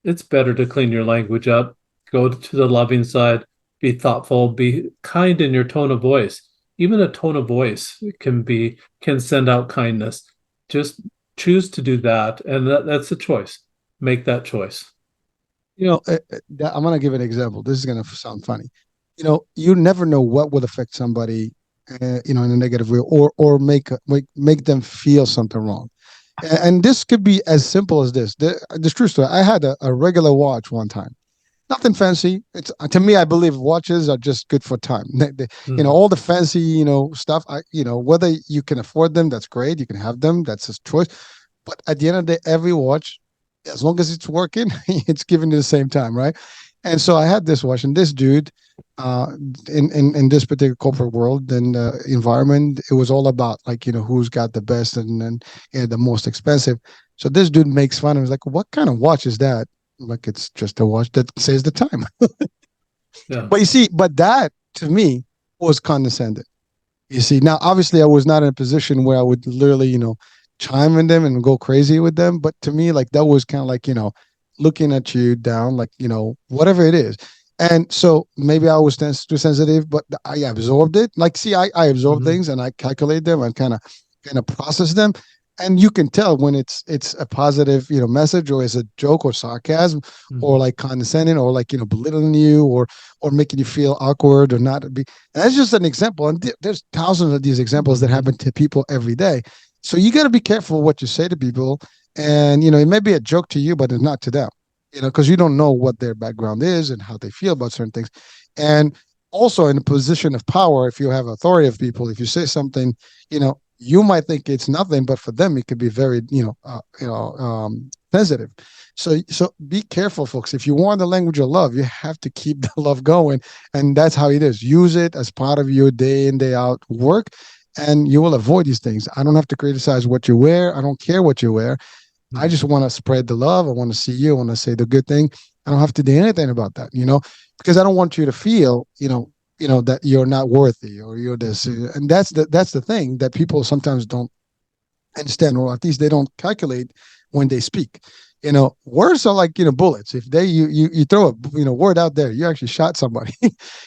It's better to clean your language up, go to the loving side, be thoughtful, be kind in your tone of voice. Even a tone of voice can send out kindness. Just choose to do that, and that's a choice. Make that choice. I'm gonna give an example. This is gonna sound funny. You never know what will affect somebody, in a negative way, or make them feel something wrong. And this could be as simple as this. This true story. I had a regular watch one time. Nothing fancy. It's to me, I believe watches are just good for time. Mhm. All the fancy, stuff. Whether you can afford them, that's great. You can have them. That's his choice. But at the end of the day, every watch, as long as it's working, it's giving you the same time, right? And so I had this watch, and this dude, uh, in this particular corporate world and environment, it was all about like who's got the best and the most expensive. So this dude makes fun of me. He's like, "What kind of watch is that?" I'm like, it's just a watch that says the time. Yeah. But you see, but that to me was condescending. You see, now obviously I was not in a position where I would literally, chime in them and go crazy with them. But to me, like that was kind of like, looking at you down, like, whatever it is. And so maybe I was too sensitive, but I absorbed it. Like, see, I absorb Hmm. things and I calculate them and kind of process them. And you can tell when it's a positive, message, or it's a joke or sarcasm, or Hmm. like condescending, or like, belittling you, or making you feel awkward or not be. And that's just an example. And there's thousands of these examples that Hmm. happen to people every day. So you got to be careful what you say to people. And, it may be a joke to you, but it's not to them, because you don't know what their background is and how they feel about certain things. And also in a position of power, if you have authority of people, if you say something, you might think it's nothing, but for them, it could be very, sensitive. So be careful, folks. If you want the language of love, you have to keep the love going, and that's how it is. Use it as part of your day in day out work, and you will avoid these things. I don't have to criticize what you wear. I don't care what you wear. I Hmm. just want to spread the love. I want to see you. I want to say the good thing. I don't have to do anything about that, because I don't want you to feel, that you're not worthy or you're this. Hmm. And that's the thing that people sometimes don't understand, or at least they don't calculate when they speak. Words are like bullets. If you throw a word out there, you actually shot somebody.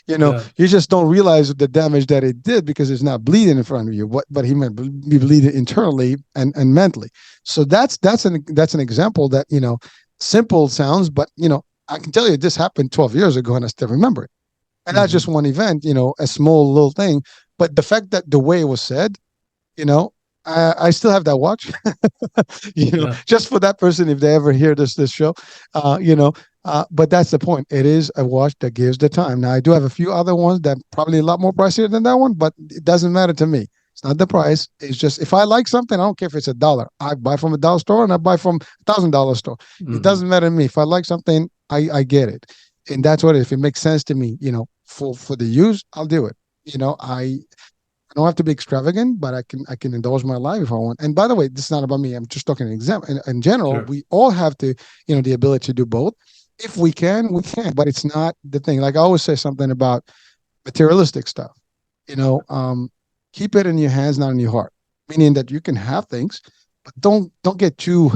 Yeah. You just don't realize the damage that it did because it's not bleeding in front of you. But he might be bleeding internally and mentally. So that's an example that simple sounds, but I can tell you this happened 12 years ago and I still remember it. And that's just Hmm. one event, a small little thing. But the fact that the way it was said, you know, I still have that watch, Yeah. just for that person if they ever hear this show, uh, you know. But that's the point. It is a watch that gives the time. Now I do have a few other ones that probably a lot more pricier than that one, but it doesn't matter to me. It's not the price. It's just if I like something, I don't care if it's $1. I buy from a dollar store and I buy from $1,000 store. It Hmm. doesn't matter to me. If I like something, I get it, and that's what it is. If it makes sense to me, for the use, I'll do it. I don't have to be extravagant, but I can indulge my life if I want. And by the way, this is not about me. I'm just talking in general. Sure. We all have to, the ability to do both. If we can, we can. But it's not the thing. Like I always say something about materialistic stuff. You know, um, Keep it in your hands, not in your heart. Meaning that you can have things, but don't get too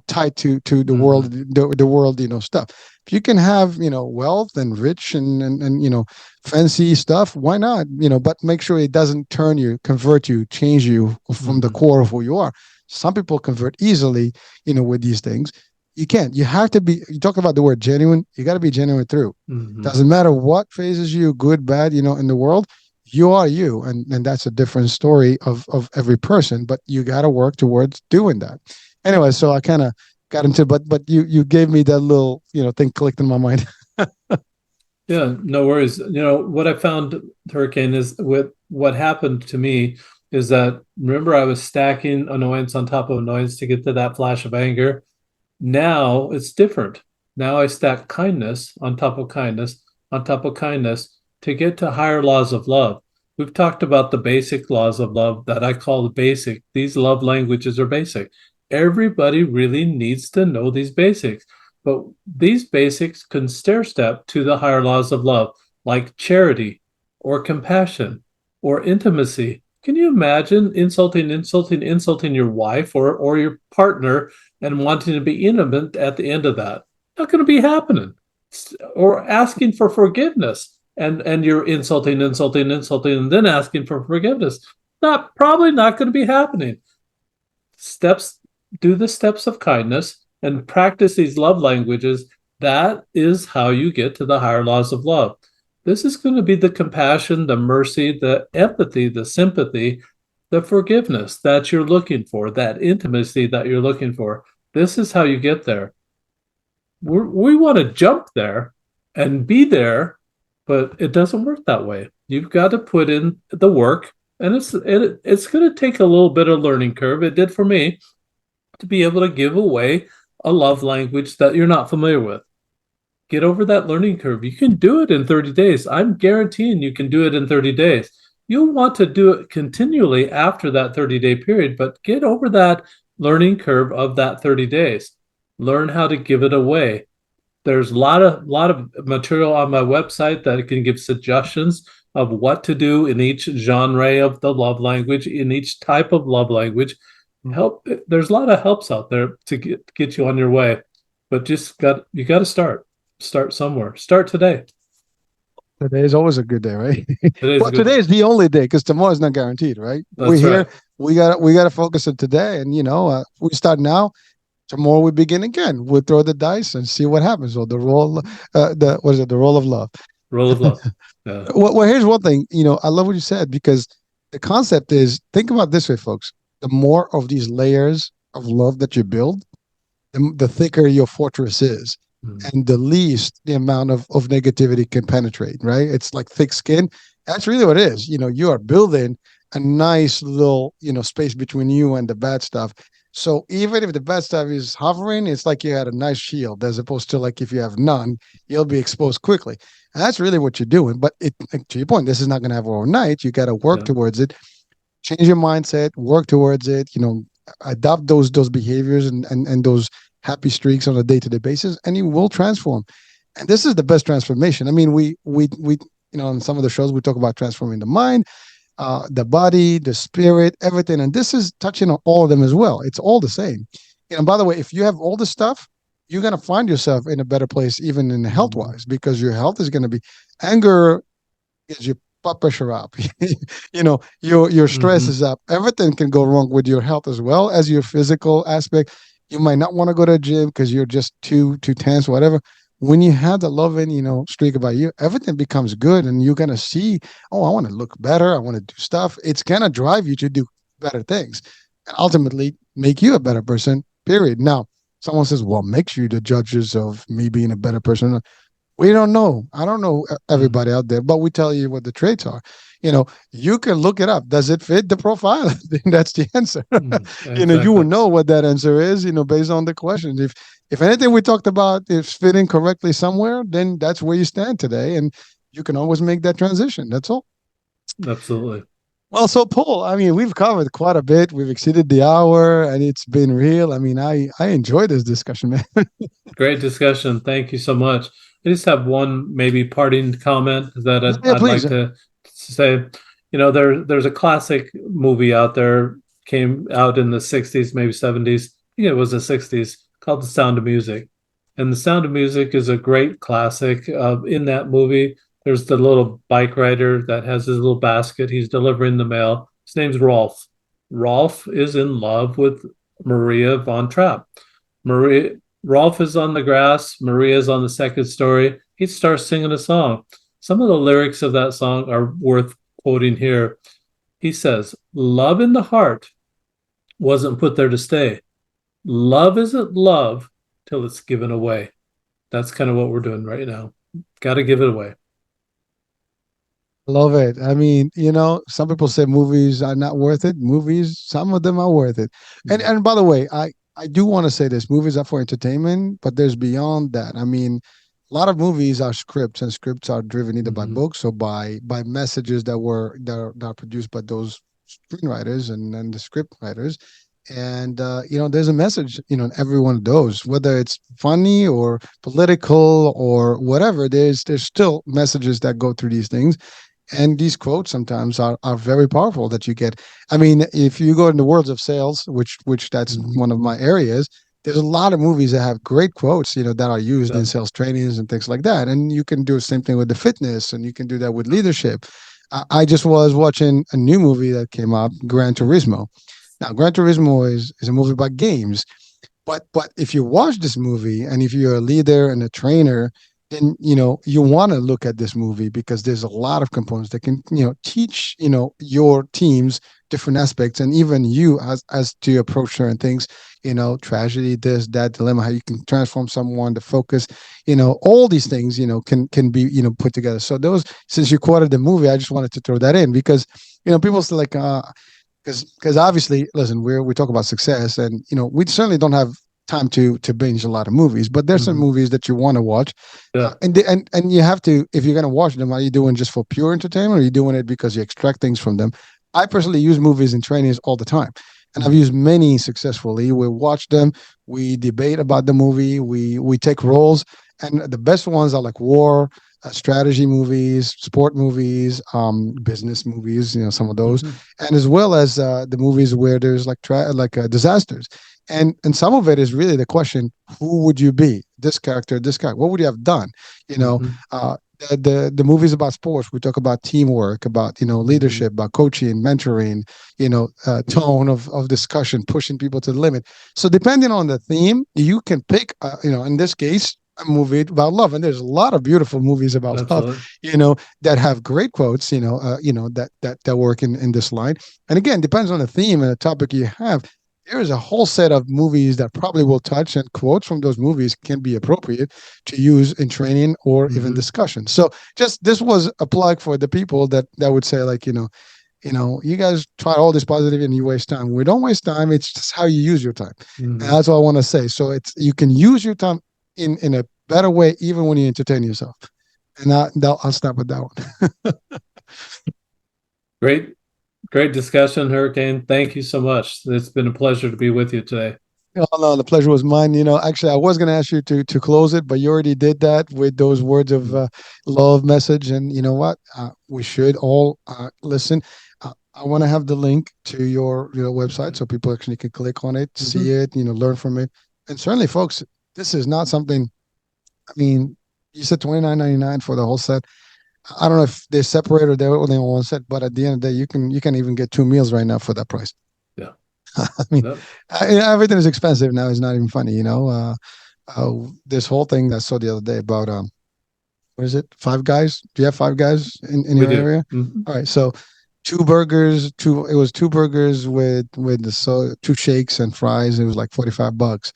tied to the world, Hmm. the world stuff. If you can have wealth and rich and fancy stuff, why not? But make sure it doesn't turn you, convert you, change you from the Hmm. core of who you are. Some people convert easily, with these things. You can't. You have to be. You talk about the word genuine. You got to be genuine through. Hmm. Doesn't matter what phases you, good, bad, in the world. You are you, and that's a different story of every person. But you got to work towards doing that. Anyway, so I kind of got into, but you gave me that little thing clicked in my mind. Yeah, no worries. What I found, Hurricane, is with what happened to me is that remember I was stacking annoyance on top of annoyance to get to that flash of anger. Now it's different. Now I stack kindness on top of kindness on top of kindness to get to higher laws of love. We've talked about the basic laws of love that I call the basic. These love languages are basic. Everybody really needs to know these basics. But these basics can stair step to the higher laws of love, like charity or compassion or intimacy. Can you imagine insulting your wife or your partner and wanting to be intimate at the end of that? Not going to be happening. Or asking for forgiveness and you're insulting, and then asking for forgiveness. Probably not going to be happening. Steps Do the steps of kindness and practice these love languages, That is how you get to the higher laws of love. This is going to be the compassion, the mercy, the empathy, the sympathy, the forgiveness that you're looking for, that intimacy that you're looking for. This is how you get there. We want to jump there and be there, but it doesn't work that way. You've got to put in the work, and it's going to take a little bit of learning curve. It did for me to be able to give away a love language that you're not familiar with. Get over that learning curve. You can do it in 30 days. I'm guaranteeing you can do it in 30 days. You'll want to do it continually after that 30-day period, but get over that learning curve of that 30 days. Learn how to give it away. There's a lot of material on my website that can give suggestions of what to do in each genre of the love language, in each type of love language. Help. There's a lot of helps out there to get you on your way, but you got to start somewhere. Start today. Today is always a good day, right? Today's a Well, good today day. is the only day because tomorrow is not guaranteed, right? We're That's here. right. We gotta focus on today, and we start now. Tomorrow we begin again. We'll throw the dice and see what happens. Or the roll, the what is it? The roll of love. Roll of love. Yeah. Well, here's one thing. I love what you said because the concept is think about it this way, folks. The more of these layers of love that you build, the thicker your fortress is, Mm. and the least the amount of negativity can penetrate, right? It's like thick skin. That's really what it is. You are building a nice little, space between you and the bad stuff. So even if the bad stuff is hovering, it's like you had a nice shield as opposed to like if you have none, you'll be exposed quickly. And that's really what you're doing. But to your point, this is not going to happen overnight. You got to work Yeah. towards it, change your mindset, work towards it, adopt those behaviors and those happy streaks on a day-to-day basis, and you will transform. And this is the best transformation. I mean, we on some of the shows we talk about transforming the mind, the body, the spirit, everything. And this is touching on all of them as well. It's all the same. And by the way, if you have all the stuff, you're gonna find yourself in a better place, even in health wise, because your health is gonna be anger is your blood pressure up. Your stress Mm-hmm. is up. Everything can go wrong with your health as well as your physical aspect. You might not want to go to the gym because you're just too tense, whatever. When you have the loving, streak about you, everything becomes good, and you're gonna see, oh, I want to look better. I want to do stuff. It's gonna drive you to do better things, and ultimately make you a better person. Period. Now, someone says, "Well, makes you the judges of me being a better person." We don't know. I don't know Mm. everybody out there, but we tell you what the traits are. You can look it up. Does it fit the profile? Then that's the answer. Mm. You will Exactly. know what that answer is, based on the questions. If anything we talked about is fitting correctly somewhere, then that's where you stand today. And you can always make that transition. That's all. Absolutely. Well, so Paul, I mean, we've covered quite a bit. We've exceeded the hour and it's been real. I mean, I enjoy this discussion, man. Great discussion. Thank you so much. I just have one maybe parting comment that Yeah, I'd please. like to say. There's a classic movie out there, came out in the 60s, maybe 70s. I think it was the 60s, called The Sound of Music. And The Sound of Music is a great classic. In that movie, there's the little bike rider that has his little basket. He's delivering the mail. His name's Rolf. Rolf is in love with Maria von Trapp. Maria Rolf is on the grass, Maria's on the second story. He starts singing a song. Some of the lyrics of that song are worth quoting here. He says, "Love in the heart wasn't put there to stay. Love isn't love till it's given away." That's kind of what we're doing right now. Got to give it away. Love it. I mean, some people say movies are not worth it. Movies, some of them are worth it. And Mm. and by the way, I do want to say this: movies are for entertainment, but there's beyond that. I mean, a lot of movies are scripts, and scripts are driven either by Mm-hmm. books or by messages that are produced by those screenwriters and the script writers. And there's a message, in every one of those, whether it's funny or political or whatever. There's still messages that go through these things, and these quotes sometimes are very powerful that you get. I mean, if you go in the worlds of sales, which that's Mm-hmm. one of my areas, there's a lot of movies that have great quotes, that are used in Yeah. sales trainings and things like that. And you can do the same thing with the fitness, and you can do that with leadership. I just was watching a new movie that came out, Gran Turismo. Now, Gran Turismo is a movie about games, But if you watch this movie and if you're a leader and a trainer, then you want to look at this movie because there's a lot of components that can teach your teams different aspects, and even you as to approach certain things, tragedy, this, that, dilemma, how you can transform someone, the focus, all these things can be put together. So those, since you quoted the movie, I just wanted to throw that in because people say like because obviously, listen, we talk about success, and we certainly don't have time to binge a lot of movies, but there's some Hmm. movies that you want to watch, Yeah. and you have to, if you're going to watch them, are you doing just for pure entertainment, or are you doing it because you extract things from them? I personally use movies in trainings all the time, and I've Hmm. used many successfully. We watch them, we debate about the movie, we take roles, and the best ones are like war, strategy movies, sport movies, business movies, some of those, Hmm. and as well as the movies where there's like disasters, and some of it is really the question: who would you be? This character, this guy. What would you have done? You know, Hmm. the movies about sports. We talk about teamwork, about Hmm. leadership, about coaching, mentoring. Tone of discussion, pushing people to the limit. So depending on the theme, you can pick. In this case, a movie about love, and there's a lot of beautiful movies about love. Absolutely. That have great quotes. That work in this line. And again, depends on the theme and the topic you have. There is a whole set of movies that probably will touch, and quotes from those movies can be appropriate to use in training or even Hmm. discussion. So just this was a plug for the people that would say like, you guys try all this positive and you waste time. We don't waste time. It's just how you use your time. And Hmm. that's all I want to say. So it's, you can use your time in a better way, even when you entertain yourself. And I'll stop with that one. Great, great discussion, Hurricane. Thank you so much. It's been a pleasure to be with you today. Oh, no, the pleasure was mine. Actually, I was going to ask you to close it, but you already did that with those words of Mhm. love message. And you know what? We should all listen. I want to have the link to your website so people actually can click on it, see Mhm. it, learn from it. And certainly, folks, this is not something. I mean, you said 29.99 for the whole set. I don't know if they separate or they're only on one set, but at the end of the day, you can even get two meals right now for that price. Yeah. I mean, Yep. everything is expensive now. It's not even funny. This whole thing that I saw the other day about what is it? Five Guys. Do you have Five Guys in We your do. area? Mhm. All right, so two burgers, two. It was two burgers with the two shakes and fries. It was like $45.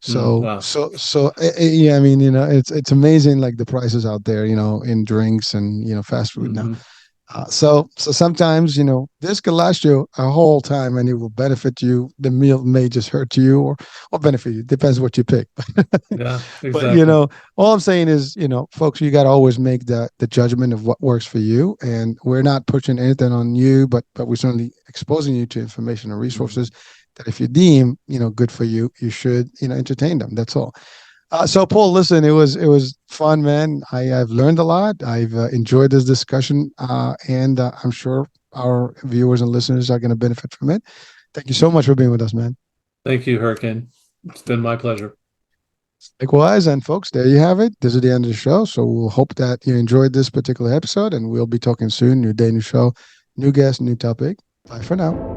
So Wow. so so yeah. I mean, it's amazing like the prices out there. In drinks and fast food now. Hmm. So sometimes this could last you a whole time and it will benefit you. The meal may just hurt you or benefit you. Depends what you pick. Yeah, But exactly. all I'm saying is, folks, you got to always make the judgment of what works for you. And we're not pushing anything on you, but we're certainly exposing you to information and resources Hmm. that if you deem good for you, you should entertain them. That's all. So Paul, listen, it was fun, man. I've learned a lot. I've enjoyed this discussion, and I'm sure our viewers and listeners are going to benefit from it. Thank you so much for being with us, man. Thank you, Hurricane. It's been my pleasure. Likewise, and folks, there you have it. This is the end of the show. So we'll hope that you enjoyed this particular episode, and we'll be talking soon. New day, new show, new guest, new topic. Bye for now.